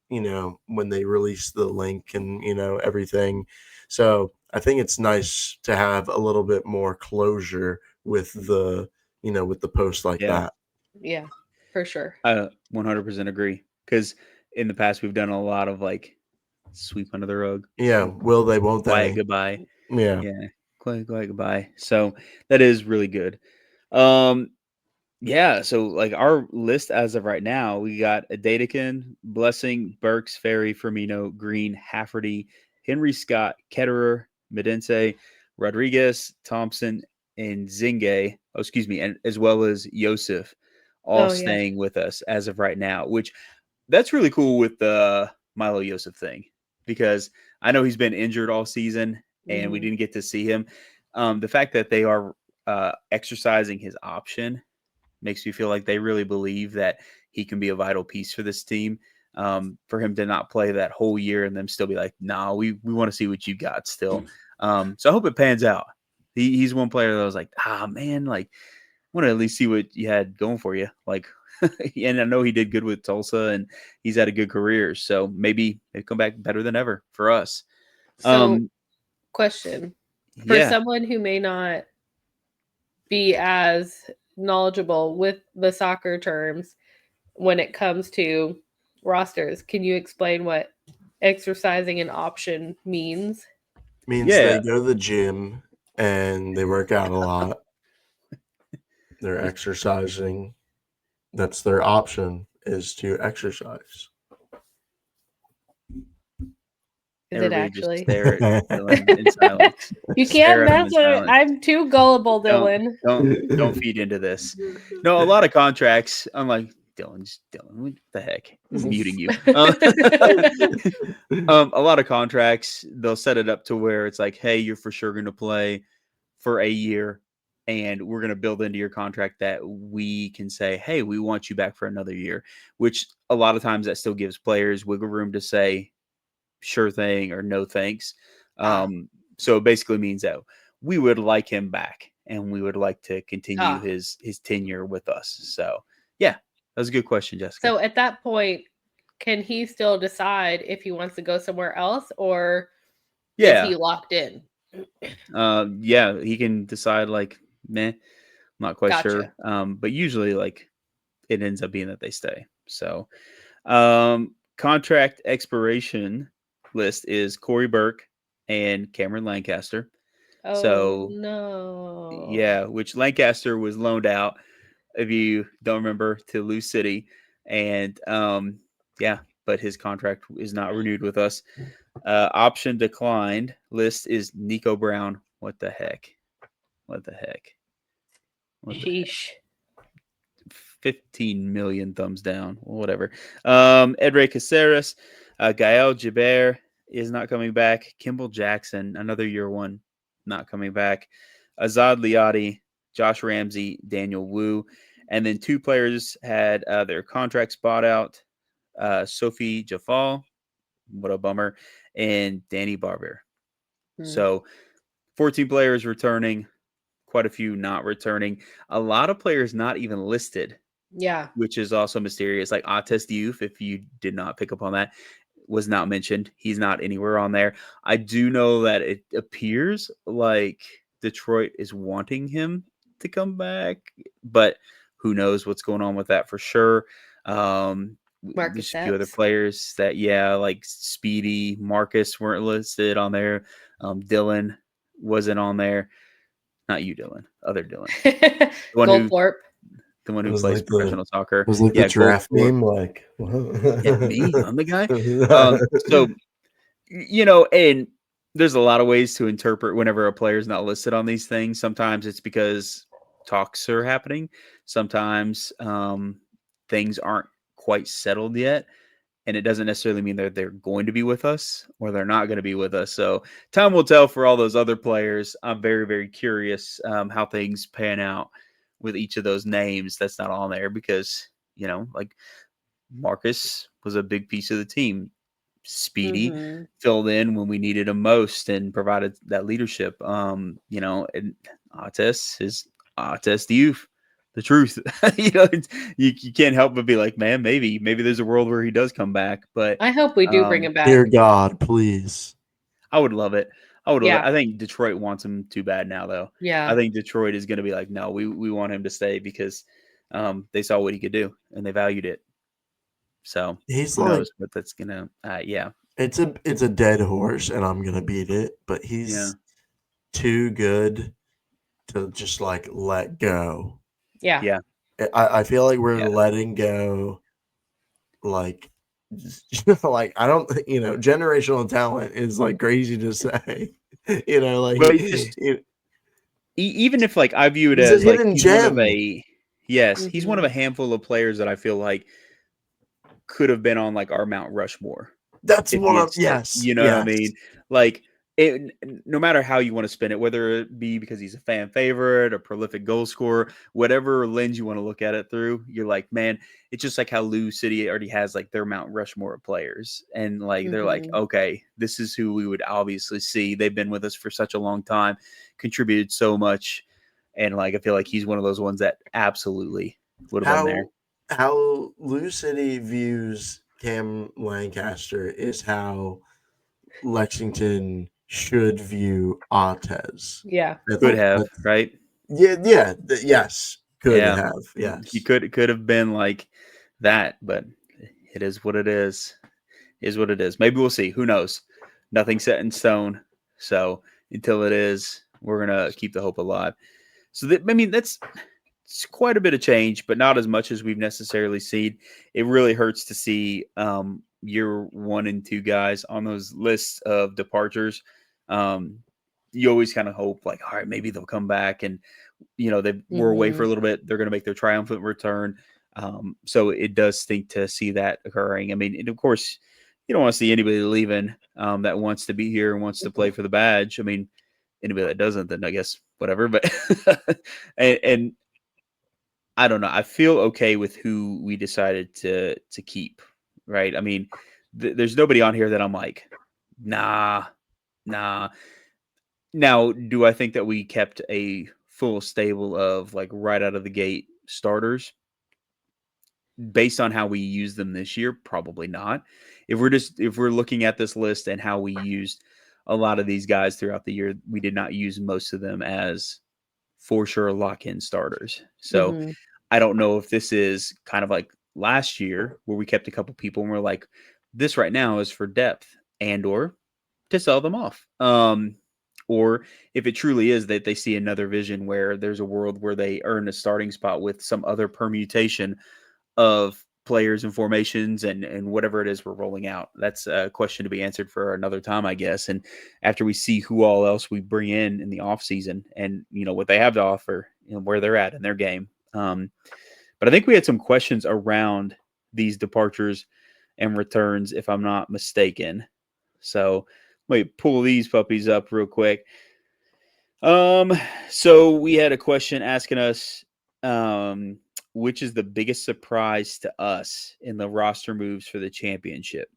when they release the link and, everything. So I think it's nice to have a little bit more closure with the, with the post like that. Yeah, for sure. I 100% agree. Because in the past, we've done a lot of like sweep under the rug. Yeah. Will they, won't they? Quiet goodbye. Yeah. Quiet goodbye. So that is really good. Yeah, so like our list as of right now, we got Adetikin, Blessing, Burks, Ferry, Firmino, Green, Hafferty, Henry Scott, Ketterer, Medense, Rodriguez, Thompson, and Zinge. Oh, excuse me, and as well as Yosef, all staying with us as of right now. Which that's really cool with the Milo Yosef thing because I know he's been injured all season and we didn't get to see him. The fact that they are exercising his option makes me feel like they really believe that he can be a vital piece for this team. For him to not play that whole year and them still be like, nah, we want to see what you got still. So I hope it pans out. He's one player that I was like, man, like, I want to at least see what you had going for you. Like, and I know he did good with Tulsa and he's had a good career. So maybe they come back better than ever for us. So, question for someone who may not be as knowledgeable with the soccer terms when it comes to rosters, can you explain what exercising an option means? Means they go to the gym and they work out a lot. They're exercising. That's their option, is to exercise. Is it actually? Just stare at Dylan in silence. You can't mess with it. I'm too gullible, Dylan. Don't feed into this. No, a lot of contracts. I'm like, Dylan, what the heck? I'm muting you. A lot of contracts, they'll set it up to where it's like, hey, you're for sure going to play for a year. And we're going to build into your contract that we can say, hey, we want you back for another year, which a lot of times that still gives players wiggle room to say, sure thing or no thanks. So it basically means that we would like him back and we would like to continue his tenure with us. So yeah, that was a good question, Jessica. So at that point, can he still decide if he wants to go somewhere else or is he locked in? Yeah, he can decide like, meh, I'm not quite sure. But usually like it ends up being that they stay. So contract expiration list is Corey Burke and Cameron Lancaster. No. Yeah, which Lancaster was loaned out, if you don't remember, to Lou City. And but his contract is not renewed with us. Option declined list is Nico Brown. What the heck? Sheesh. 15 million thumbs down, whatever. Edre Caceres, Gael Jaber is not coming back. Kimball Jackson, another year one, not coming back. Azad Liati, Josh Ramsey, Daniel Wu. And then two players had their contracts bought out. Sophie Jafal, what a bummer, and Danny Barber. So 14 players returning, quite a few not returning. A lot of players not even listed. Yeah. Which is also mysterious. Like Atest Youth, if you did not pick up on that, was not mentioned. He's not anywhere on there. I do know that it appears like Detroit is wanting him to come back, but Who knows what's going on with that for sure. Marcus There's a few other Epps. players that, like Speedy, Marcus weren't listed on there. Dylan wasn't on there. Not you, Dylan. Other Dylan. Goldthorpe. The one who plays professional soccer. It was like the draft name, like me. I'm the guy. So, and there's a lot of ways to interpret whenever a player's not listed on these things. Sometimes it's because talks are happening. Sometimes things aren't quite settled yet. And it doesn't necessarily mean they're going to be with us or they're not going to be with us. So time will tell for all those other players. I'm very, very curious how things pan out with each of those names that's not on there because, like Marcus was a big piece of the team. Speedy filled in when we needed him most and provided that leadership. And Artes is Artes the youth. The truth, you can't help but be like, man, maybe there's a world where he does come back. But I hope we do bring him back. Dear God, please. I would love it. I think Detroit wants him too bad now, though. Yeah. I think Detroit is going to be like, no, we want him to stay because they saw what he could do and they valued it. So who knows what that's gonna. It's a dead horse, and I'm gonna beat it. But he's too good to just like let go. Yeah. I feel like we're letting go. Like I don't, generational talent is like crazy to say. Even if like I view it as like hidden he's gem. one of he's one of a handful of players that I feel like could have been on like our Mount Rushmore. That's one of what I mean? Like no matter how you want to spin it, whether it be because he's a fan favorite, a prolific goal scorer, whatever lens you want to look at it through, you're like, man, it's just like how Lou City already has like their Mount Rushmore of players. And like, they're like, okay, this is who we would obviously see. They've been with us for such a long time, contributed so much. And like, I feel like he's one of those ones that absolutely would have been there. How Lou City views Cam Lancaster is how Lexington should view Artes. Yeah. Could have, right? Yes. Could have. Yes. He could have been like that, but it is what it is. Is what it is. Maybe we'll see. Who knows? Nothing set in stone. So until it is, we're gonna keep the hope alive. So that's it's quite a bit of change, but not as much as we've necessarily seen. It really hurts to see year 1 and 2 guys on those lists of departures. You always kind of hope like, all right, maybe they'll come back and, they were away for a little bit. They're going to make their triumphant return. So it does stink to see that occurring. I mean, and of course, you don't want to see anybody leaving that wants to be here and wants to play for the badge. I mean, anybody that doesn't, then I guess whatever. But and I don't know. I feel okay with who we decided to keep, right? I mean, there's nobody on here that I'm like, nah. Now, do I think that we kept a full stable of like right out of the gate starters based on how we use them this year? Probably not. If we're looking at this list and how we used a lot of these guys throughout the year, we did not use most of them as for sure lock-in starters. So I don't know if this is kind of like last year where we kept a couple people and we're like, this right now is for depth and or to sell them off. Or if it truly is that they see another vision where there's a world where they earn a starting spot with some other permutation of players and formations and whatever it is we're rolling out. That's a question to be answered for another time, I guess. And after we see who all else we bring in the off season and, what they have to offer and where they're at in their game. But I think we had some questions around these departures and returns, if I'm not mistaken. So let me pull these puppies up real quick. So we had a question asking us, which is the biggest surprise to us in the roster moves for the championship?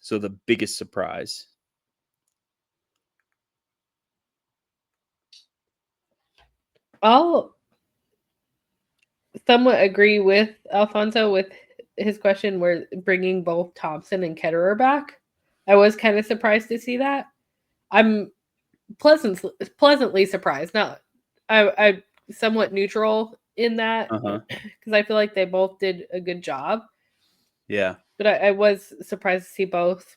So the biggest surprise. I'll somewhat agree with Alfonso with his question where bringing both Thompson and Ketterer back. I was kind of surprised to see that. I'm pleasantly surprised. Not, I somewhat neutral in that because I feel like they both did a good job. Yeah. But I was surprised to see both.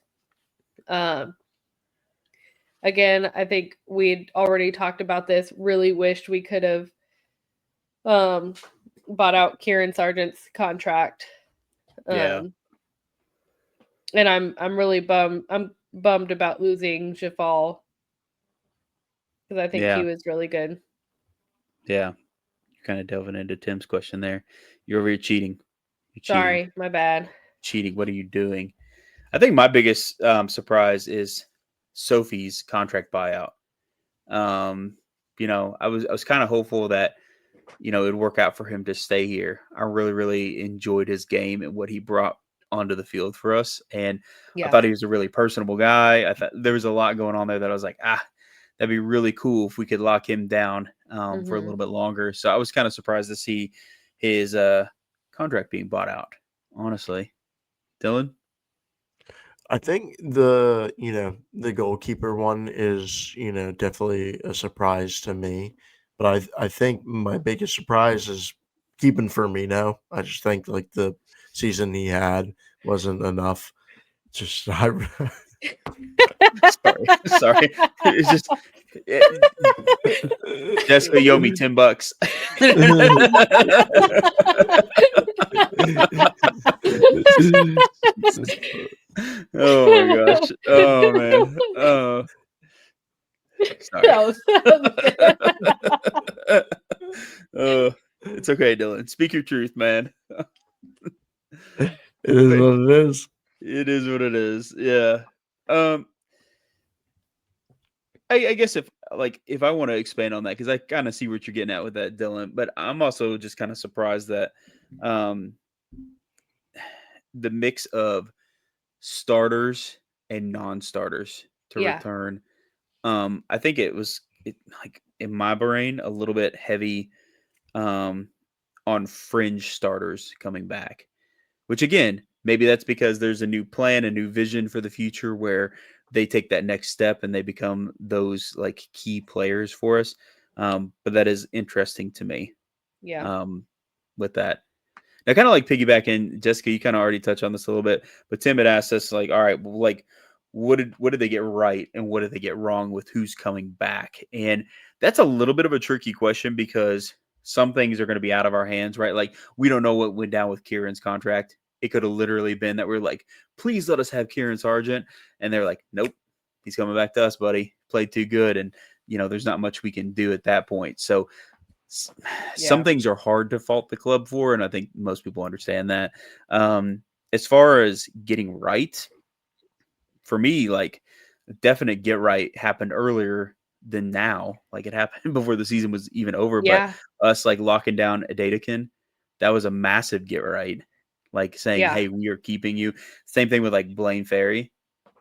Again, I think we'd already talked about this. Really wished we could have bought out Kieran Sargent's contract. Yeah. And I'm really bummed. I'm bummed about losing Jafal because I think he was really good. Yeah. You're kind of delving into Tim's question there. You're over here cheating. You're Sorry, my bad. Cheating. What are you doing? I think my biggest surprise is Sophie's contract buyout. I was kind of hopeful that it'd work out for him to stay here. I really, really enjoyed his game and what he brought onto the field for us. And I thought he was a really personable guy. I thought there was a lot going on there that I was like, that'd be really cool if we could lock him down for a little bit longer. So I was kind of surprised to see his contract being bought out, honestly. Dylan? I think the goalkeeper one is, definitely a surprise to me. But I think my biggest surprise is keeping Firmino. I just think like the season he had wasn't enough. Just sorry. It's just Jessica, you owe me $10. Oh my gosh. Oh man. Oh. Sorry. It's okay, Dylan. Speak your truth, man. It is what it is. It is what it is. Yeah. I guess if I want to expand on that, because I kind of see what you're getting at with that, Dylan, but I'm also just kind of surprised that the mix of starters and non-starters to return. I think it was like in my brain a little bit heavy on fringe starters coming back, which again, maybe that's because there's a new plan, a new vision for the future where they take that next step and they become those like key players for us. But that is interesting to me. Yeah. With that. Now, kind of like piggybacking, Jessica, you kind of already touched on this a little bit, but Tim had asked us like, all right, well, like what did they get right and what did they get wrong with who's coming back? And that's a little bit of a tricky question because some things are going to be out of our hands, right? Like we don't know what went down with Kieran's contract. It could have literally been that we're like, please let us have Kieran Sargent. And they're like, nope, he's coming back to us, buddy. Played too good. And, there's not much we can do at that point. So some things are hard to fault the club for. And I think most people understand that. As far as getting right, for me, like definite get right happened earlier than now. Like it happened before the season was even over. Yeah. But us like locking down Adetikin, that was a massive get right. Like saying, hey, we are keeping you. Same thing with like Blaine Ferry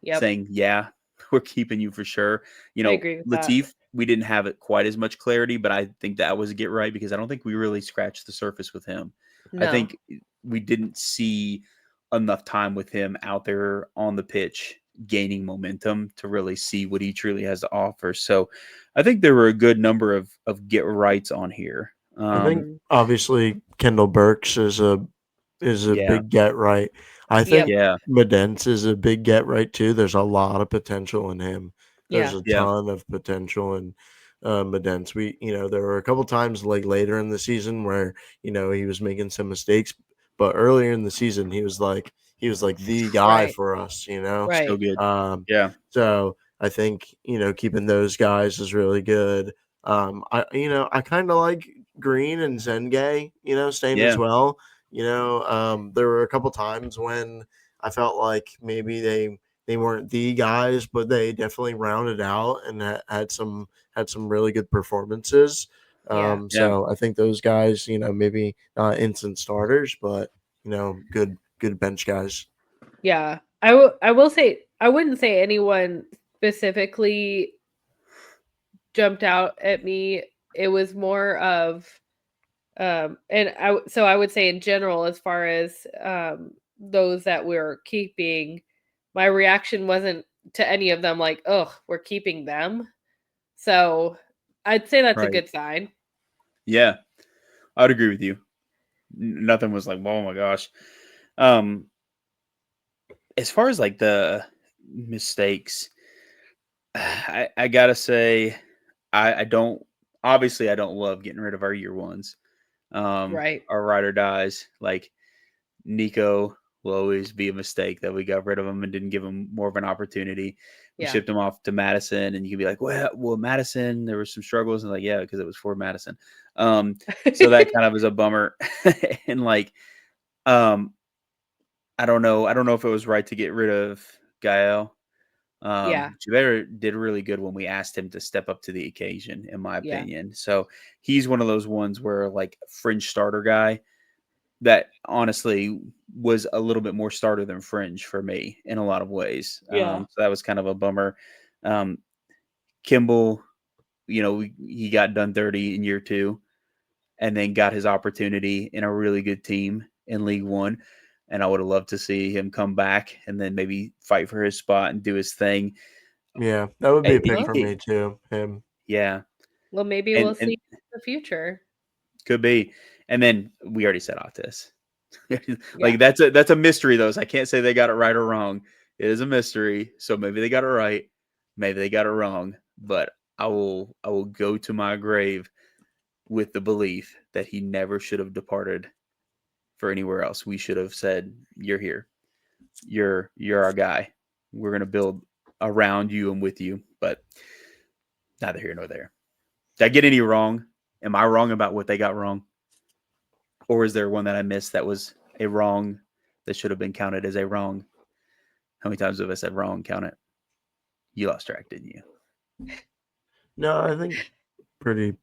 saying, yeah, we're keeping you for sure. I agree with Latif, that. we didn't have it quite as much clarity, but I think that was a get right because I don't think we really scratched the surface with him. No. I think we didn't see enough time with him out there on the pitch gaining momentum to really see what he truly has to offer. So I think there were a good number of get rights on here. I think obviously Kendall Burks is a big get right. I think Medence is a big get right too. There's a lot of potential in him. There's a ton of potential in Medence. There were a couple times like later in the season where he was making some mistakes, but earlier in the season he was like the guy for us. So good. So I think keeping those guys is really good. I kind of like Green and Zengay, staying as well. There were a couple times when I felt like maybe they weren't the guys, but they definitely rounded out and had some really good performances. So I think those guys, maybe not instant starters, but good bench guys. Yeah, I will say I wouldn't say anyone specifically jumped out at me. It was more of and I would say in general, as far as those that we're keeping, my reaction wasn't to any of them like, oh, we're keeping them. So I'd say that's a good sign. Yeah. I would agree with you. Nothing was like, oh my gosh. As far as like the mistakes, I gotta say, I don't obviously I don't love getting rid of our year ones. Right. Our ride or dies. Like Nico will always be a mistake that we got rid of him and didn't give him more of an opportunity. We Yeah. shipped him off to Madison, and you can be like, well, Madison, there were some struggles, and like, yeah, because it was for Madison. So that kind of is a bummer. And like, um, I don't know if it was right to get rid of Gael. Yeah. Javert did really good when we asked him to step up to the occasion, in my Yeah. opinion. So he's one of those ones where like fringe starter guy that honestly was a little bit more starter than fringe for me in a lot of ways. Yeah. So that was kind of a bummer. Um, Kimball, he got done dirty in year 2 and then got his opportunity in a really good team in League One. And I would have loved to see him come back and then maybe fight for his spot and do his thing. Yeah, that would be a pick Well, for me too. Him. Yeah. well, maybe And we'll see in the future. could be. And then we already said Otis. Yeah. Like that's a mystery though. So I can't say they got it right or wrong. It is a mystery. So maybe they got it right, maybe they got it wrong. But I will go to my grave with the belief that he never should have departed for anywhere else. We should have said, "You're here. You're our guy. We're gonna build around you and with you." But neither here nor there. Did I get any wrong? Am I wrong about what they got wrong? Or is there one that I missed that was a wrong that should have been counted as a wrong? How many times have I said wrong? Count it. You lost track, didn't you? No, I think pretty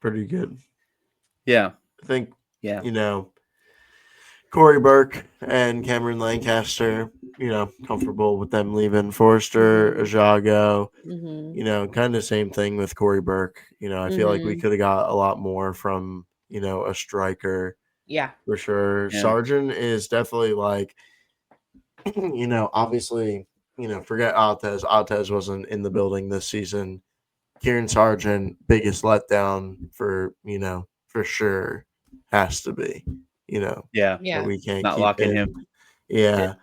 good. Yeah. I think, Yeah. Corey Burke and Cameron Lancaster, comfortable with them leaving. Forrester, Ajago, kind of same thing with Corey Burke. I feel like we could have got a lot more from, a striker. Yeah. For sure. Yeah. Sargent is definitely like, obviously, forget Altez. Altez wasn't in the building this season. Kieran Sargent, biggest letdown for sure has to be, Yeah. Yeah. that we can't Not keep locking him. him. Yeah.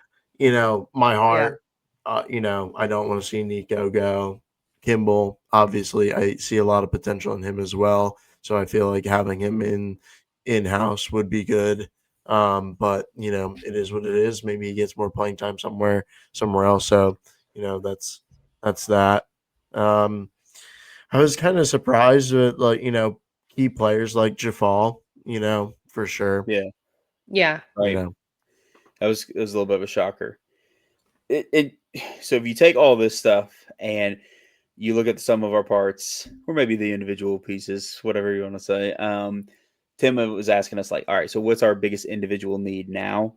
My heart, I don't want to see Nico go. Kimball, obviously, I see a lot of potential in him as well. So I feel like having him in-house would be good. But it is what it is. Maybe he gets more playing time somewhere else. So, that's that. I was kind of surprised with key players like Jafal, for sure. Yeah. Yeah. Right. It was a little bit of a shocker. So if you take all this stuff and you look at the sum of our parts, or maybe the individual pieces, whatever you want to say. Tim was asking us like, all right, so what's our biggest individual need now?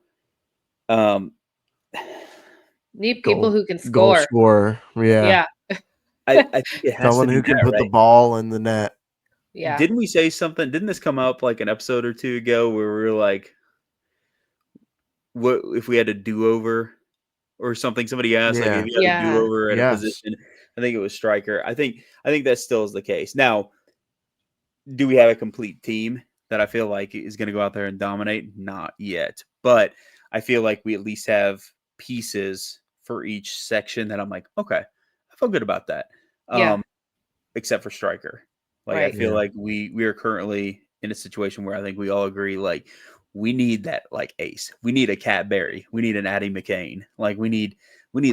Need people who can Goal score. scorer. Yeah. I think it has someone to be who can that, put right? the ball in the net. Yeah. Didn't we say something? Didn't this come up like an episode or two ago where we were like, what if we had a do-over or something? Somebody asked, like, if you had a do-over at a position. I think it was striker. I think that still is the case. Now, do we have a complete team that I feel like is going to go out there and dominate? Not yet. But I feel like we at least have pieces for each section that I'm like, okay, I feel good about that. Yeah. Except for striker. Like, Right. I feel like we are currently in a situation where I think we all agree, like, we need that, like, ace. We need a Cat Berry. We need an Addie McCain. Like, we need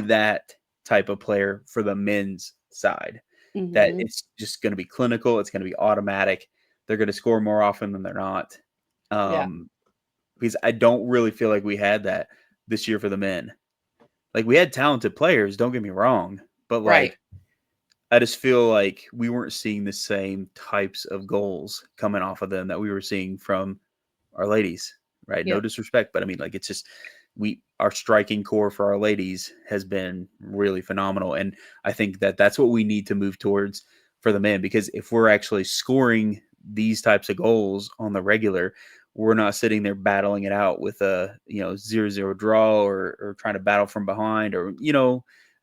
that type of player for the men's side. That it's just going to be clinical. It's going to be automatic. They're going to score more often than they're not. Because I don't really feel like we had that this year for the men. Like, we had talented players, don't get me wrong, but like, I just feel like we weren't seeing the same types of goals coming off of them that we were seeing from our ladies, right? No disrespect, but I mean, like, it's just our striking core for our ladies has been really phenomenal, and I think that that's what we need to move towards for the men, because if we're actually scoring these types of goals on the regular, we're not sitting there battling it out with a 0-0 draw or trying to battle from behind, or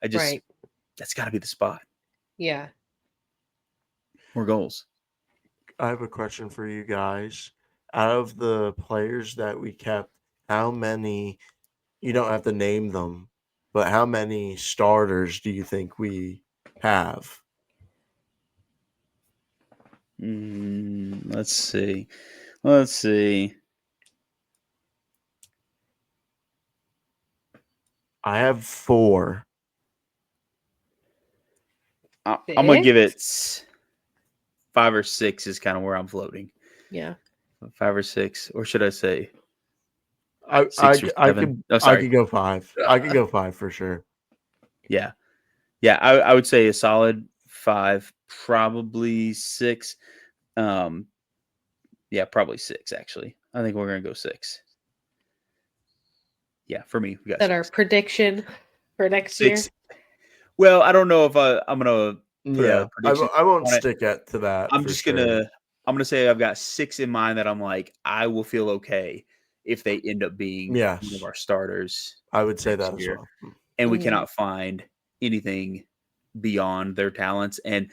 I just that's got to be the spot. Yeah. More goals. I have a question for you guys. Out of the players that we kept, how many, you don't have to name them, but how many starters do you think we have? Let's see. Let's see. I have 4. I'm going to give it 5 or 6 is kind of where I'm floating. Yeah. 5 or 6. Or should I say I 6 or 7? I could go 5. I could go 5 for sure. Yeah. Yeah, I would say a solid 5, probably 6. Yeah, probably 6 actually. I think we're going to go 6. Yeah, for me, we got 6. Our prediction for next 6. year. Well, I don't know if I'm going to put a prediction. I won't on it. stick to that. I'm just sure. I'm gonna say I've got 6 in mind that I'm like, I will feel okay if they end up being one of our starters. I would say that as well. And we cannot find anything beyond their talents. And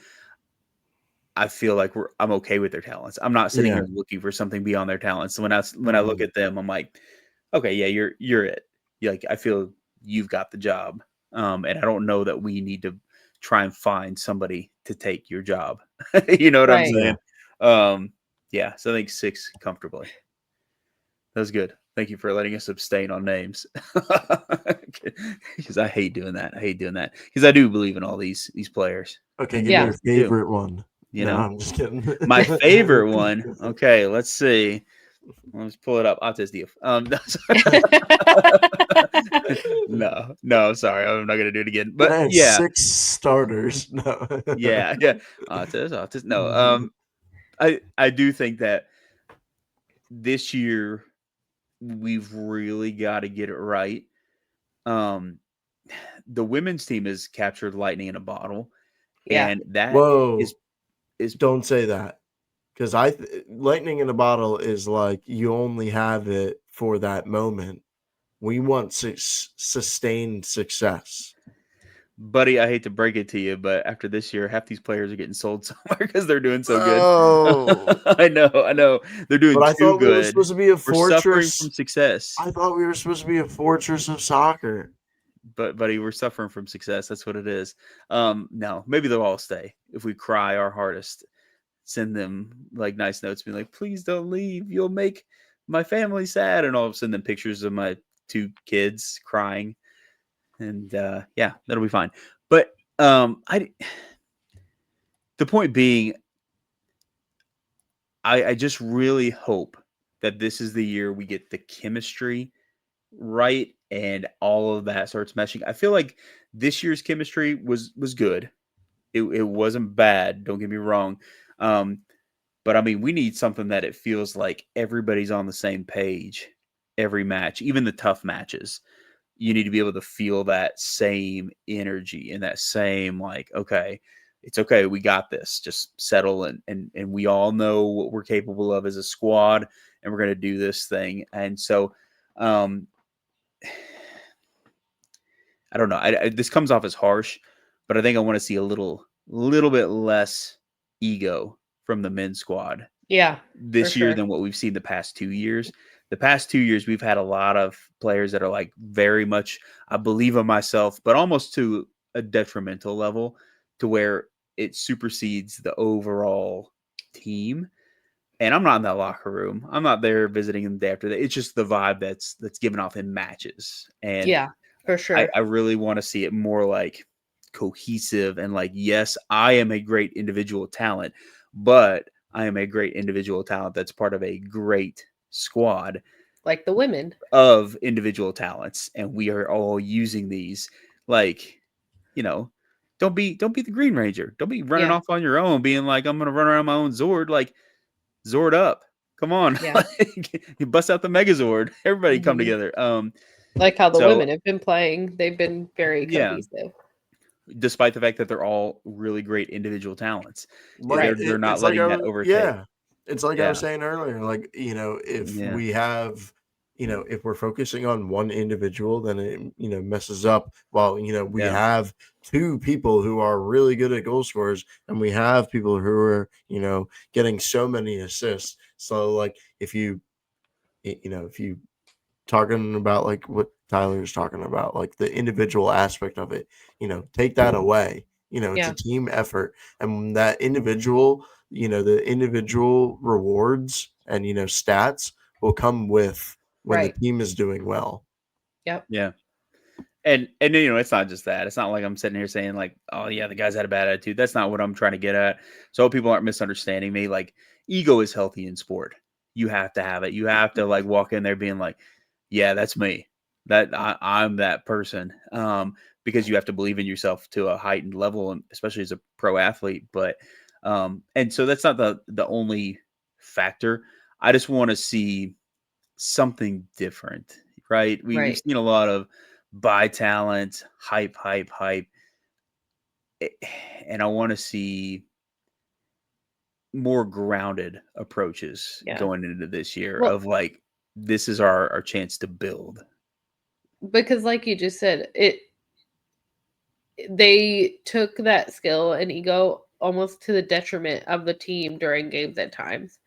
I feel like I'm okay with their talents. I'm not sitting here looking for something beyond their talents. So when I look at them, I'm like, okay, yeah, you're it. Like, I feel you've got the job. And I don't know that we need to try and find somebody to take your job. You know what I'm saying? Yeah. So I think 6 comfortably. That was good. Thank you for letting us abstain on names. Because I hate doing that. Because I do believe in all these players. Okay, give me your favorite one. You know, I'm just kidding. My favorite one. Okay, let's see. Let's pull it up. No, sorry, I'm not gonna do it again. But yeah, 6 starters. No. yeah. Autis. No, I do think that this year we've really got to get it right. The women's team has captured lightning in a bottle, and that is don't say that, because lightning in a bottle is like you only have it for that moment. We want sustained success. Buddy, I hate to break it to you, but after this year, half these players are getting sold somewhere because they're doing so good. I know. They're doing but I too thought good. We were supposed to be a fortress. We're suffering from success. I thought we were supposed to be a fortress of soccer. But, buddy, we're suffering from success. That's what it is. No, maybe they'll all stay if we cry our hardest. Send them like nice notes, being like, please don't leave. You'll make my family sad. And I'll send them pictures of my 2 kids crying. And yeah, that'll be fine. But the point being, I just really hope that this is the year we get the chemistry right and all of that starts meshing. I feel like this year's chemistry was good. It wasn't bad. Don't get me wrong. But I mean, we need something that it feels like everybody's on the same page every match, even the tough matches. You need to be able to feel that same energy and that same like, okay, it's okay. We got this. Just settle and we all know what we're capable of as a squad, and we're going to do this thing. And so, I don't know. This comes off as harsh, but I think I want to see a little bit less ego from the men's squad. Yeah. This year than what we've seen the past 2 years. The past 2 years, we've had a lot of players that are like very much, I believe in myself, but almost to a detrimental level to where it supersedes the overall team. And I'm not in that locker room. I'm not there visiting them day after day. It's just the vibe that's given off in matches. And yeah, for sure. I really want to see it more like cohesive and like, yes, I am a great individual talent, but I am a great individual talent that's part of a great squad, like the women of individual talents, and we are all using these. Like, you know, don't be the Green Ranger. Don't be running off on your own, being like, I'm gonna run around my own Zord. Like, Zord up. Come on, you bust out the Megazord. Everybody come together. Like how the women have been playing. They've been very cohesive. Despite the fact that they're all really great individual talents. They're not letting that overtake. Yeah. It's like I was saying earlier, like, if we have, if we're focusing on one individual, then it messes up. While we have two people who are really good at goal scorers, and we have people who are getting so many assists. So like if you talking about like what Tyler's talking about, like the individual aspect of it, take that away. It's a team effort, and that individual, the individual rewards and stats will come with when the team is doing well. Yep. Yeah. And it's not just that. It's not like I'm sitting here saying like, oh yeah, the guy's had a bad attitude. That's not what I'm trying to get at. So people aren't misunderstanding me. Like, ego is healthy in sport. You have to have it. You have to like walk in there being like, yeah, that's me. That I'm that person. Because you have to believe in yourself to a heightened level, and especially as a pro athlete. But and so that's not the only factor. I just want to see something different, right? We've seen a lot of buy talent, hype. And I want to see more grounded approaches going into this year of like, this is our chance to build. Because like you just said, they took that skill and ego almost to the detriment of the team during games at times.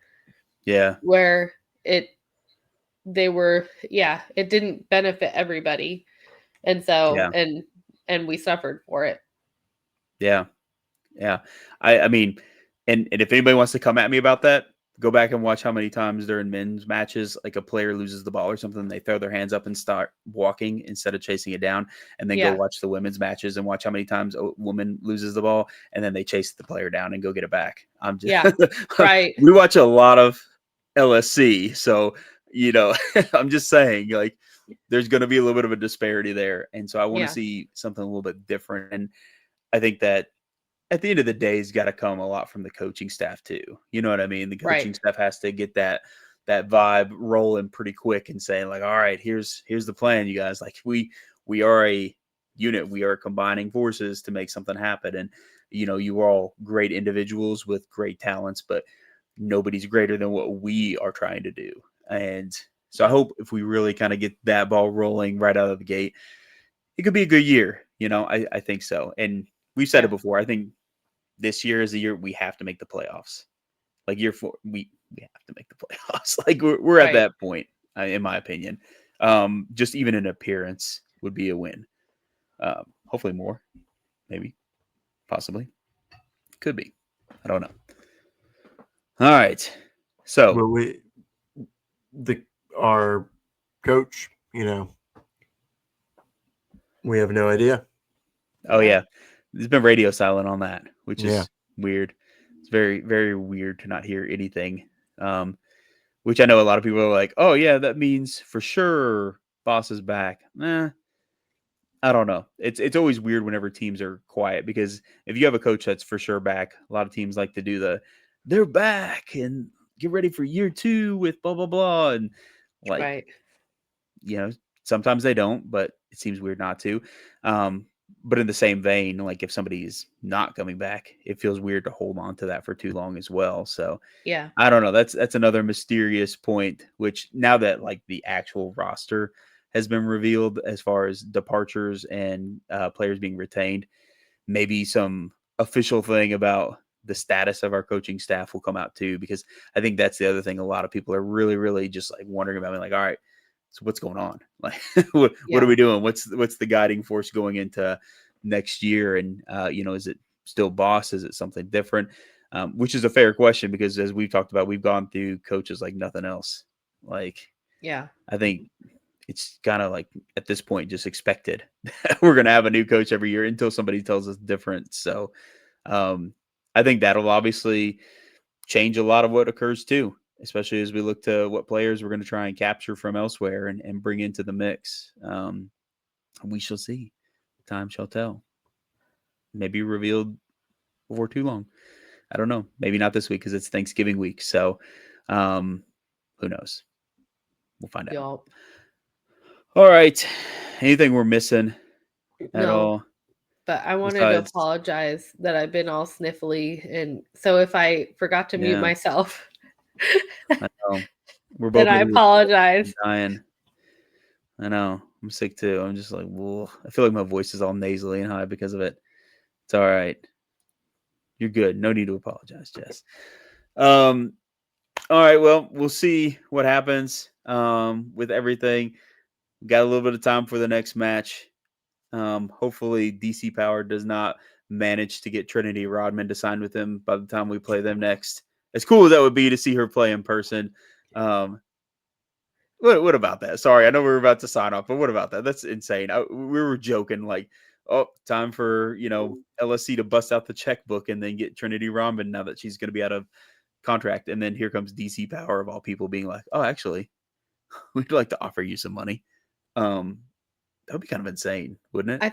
Yeah. Where it didn't benefit everybody. And so and we suffered for it. Yeah. Yeah. I mean, and if anybody wants to come at me about that, go back and watch how many times during men's matches, like a player loses the ball or something, they throw their hands up and start walking instead of chasing it down. And then go watch the women's matches and watch how many times a woman loses the ball and then they chase the player down and go get it back. I'm just right. We watch a lot of LSC, so I'm just saying, like, there's going to be a little bit of a disparity there, and so I want to see something a little bit different. And I think that at the end of the day, it's got to come a lot from the coaching staff too. You know what I mean? The coaching staff has to get that vibe rolling pretty quick and saying like, all right, here's the plan, you guys. Like we are a unit. We are combining forces to make something happen. And you are all great individuals with great talents, but nobody's greater than what we are trying to do. And so I hope if we really kind of get that ball rolling right out of the gate, it could be a good year. I think so. And we've said it before. I think this year is the year we have to make the playoffs. Like year 4, we have to make the playoffs. Like we're at that point, in my opinion. Just even an appearance would be a win. Hopefully more, maybe, possibly, could be. I don't know. All right, so our coach, we have no idea. Oh yeah, there's been radio silent on that, which is weird. It's very, very weird to not hear anything. Which I know a lot of people are like, oh yeah, that means for sure Boss is back. I don't know. It's always weird whenever teams are quiet, because if you have a coach that's for sure back, a lot of teams like to do they're back and get ready for year 2 with blah blah blah, and like sometimes they don't, but it seems weird not to. But in the same vein, like if somebody is not coming back, it feels weird to hold on to that for too long as well. So I don't know. That's another mysterious point, which now that like the actual roster has been revealed as far as departures and players being retained, maybe some official thing about the status of our coaching staff will come out too, because I think that's the other thing. A lot of people are really, really just like wondering about me, like, all right, so what's going on? Like, what are we doing? What's the guiding force going into next year? And, is it still Boss? Is it something different? Which is a fair question, because as we've talked about, we've gone through coaches like nothing else. Like, I think it's kind of like at this point, just expected. We're going to have a new coach every year until somebody tells us different. So I think that'll obviously change a lot of what occurs too, especially as we look to what players we're going to try and capture from elsewhere and bring into the mix. We shall see. Time shall tell. Maybe revealed before too long. I don't know. Maybe not this week because it's Thanksgiving week. So who knows? We'll find out. All right. Anything we're missing at all? But I wanted to apologize that I've been all sniffly. And so if I forgot to mute myself, I know. We're both then I apologize. dying. I know. I'm sick too. I'm just like, whoa. I feel like my voice is all nasally and high because of it. It's all right. You're good. No need to apologize, Jess. All right. Well, we'll see what happens with everything. We got a little bit of time for the next match. Hopefully, DC Power does not manage to get Trinity Rodman to sign with him by the time we play them next. As cool as that would be to see her play in person. What about that? Sorry, I know we were about to sign off, but what about that? That's insane. We were joking like, oh, time for LSC to bust out the checkbook and then get Trinity Rodman now that she's going to be out of contract, and then here comes DC Power of all people being like, oh, actually, we'd like to offer you some money. That would be kind of insane, wouldn't it?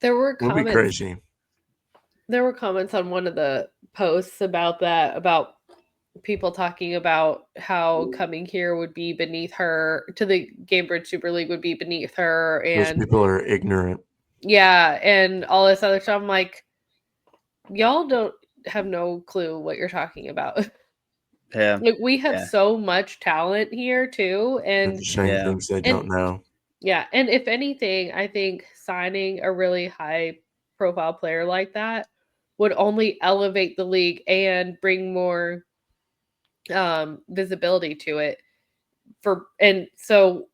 There were comments. Would be crazy. There were comments on one of the posts about that, about people talking about how coming here would be beneath her, to the Gainbridge Super League would be beneath her, and those people are ignorant. Yeah, and all this other stuff. I'm like, y'all don't have no clue what you're talking about. Yeah, like we have so much talent here too, and saying things they don't know. Yeah, and if anything, I think signing a really high profile player like that would only elevate the league and bring more visibility to it. And so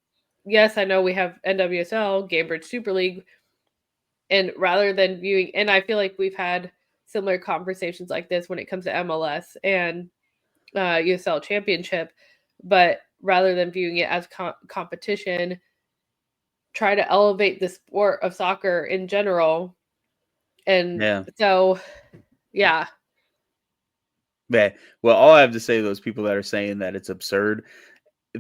yes, I know we have NWSL, Gainbridge Super League, and rather than viewing, and I feel like we've had similar conversations like this when it comes to MLS and USL Championship, but rather than viewing it as competition, try to elevate the sport of soccer in general. And so, yeah. Well, all I have to say to those people that are saying that it's absurd,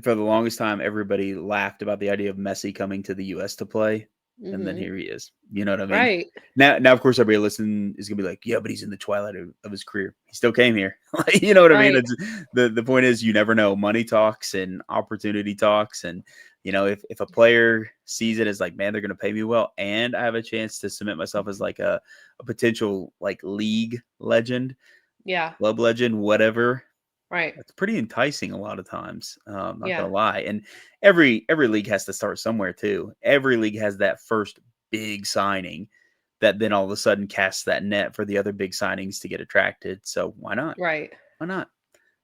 for the longest time, everybody laughed about the idea of Messi coming to the U.S. to play. Mm-hmm. And then here he is. You know what I mean? Right. Now, of course, everybody listening is going to be like, yeah, but he's in the twilight of his career. He still came here. You know what I mean? It's, the point is, you never know. Money talks and opportunity talks. And, if a player sees it as like, man, they're going to pay me well, and I have a chance to cement myself as like a potential like league legend, club legend, whatever. Right. It's pretty enticing a lot of times. I'm not going to lie. And every league has to start somewhere too. Every league has that first big signing that then all of a sudden casts that net for the other big signings to get attracted. So why not? Right. Why not?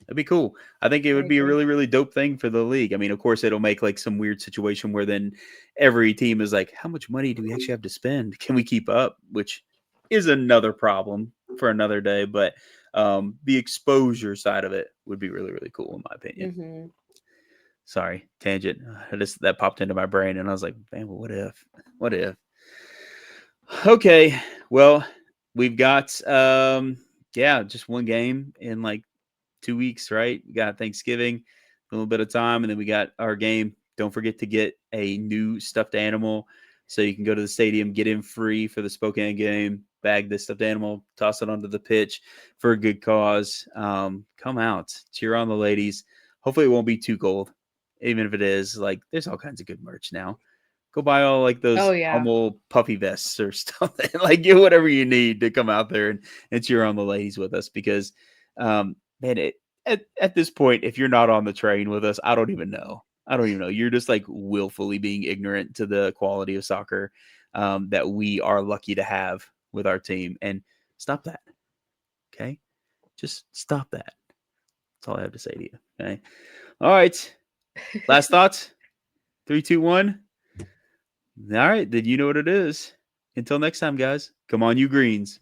That'd be cool. I think it would be a really, really dope thing for the league. I mean, of course, it'll make like some weird situation where then every team is like, how much money do we actually have to spend? Can we keep up? Which is another problem for another day. But the exposure side of it would be really, really cool in my opinion. Mm-hmm. Sorry, tangent. That popped into my brain and I was like, man, well, what if? Okay. Well, we've got, just one game in like 2 weeks, right? We got Thanksgiving, a little bit of time, and then we got our game. Don't forget to get a new stuffed animal so you can go to the stadium, get in free for the Spokane game, bag this stuffed animal, toss it onto the pitch for a good cause. Come out, cheer on the ladies. Hopefully it won't be too cold. Even if it is, like, there's all kinds of good merch now. Go buy all like those humble puffy vests or something. Like, get whatever you need to come out there and cheer on the ladies with us because man, at this point, if you're not on the train with us, I don't even know. You're just like willfully being ignorant to the quality of soccer that we are lucky to have with our team. And stop that. Okay? Just stop that. That's all I have to say to you. Okay? All right. Last thoughts? 3, 2, 1. All right. Then you know what it is. Until next time, guys. Come on, you Greens.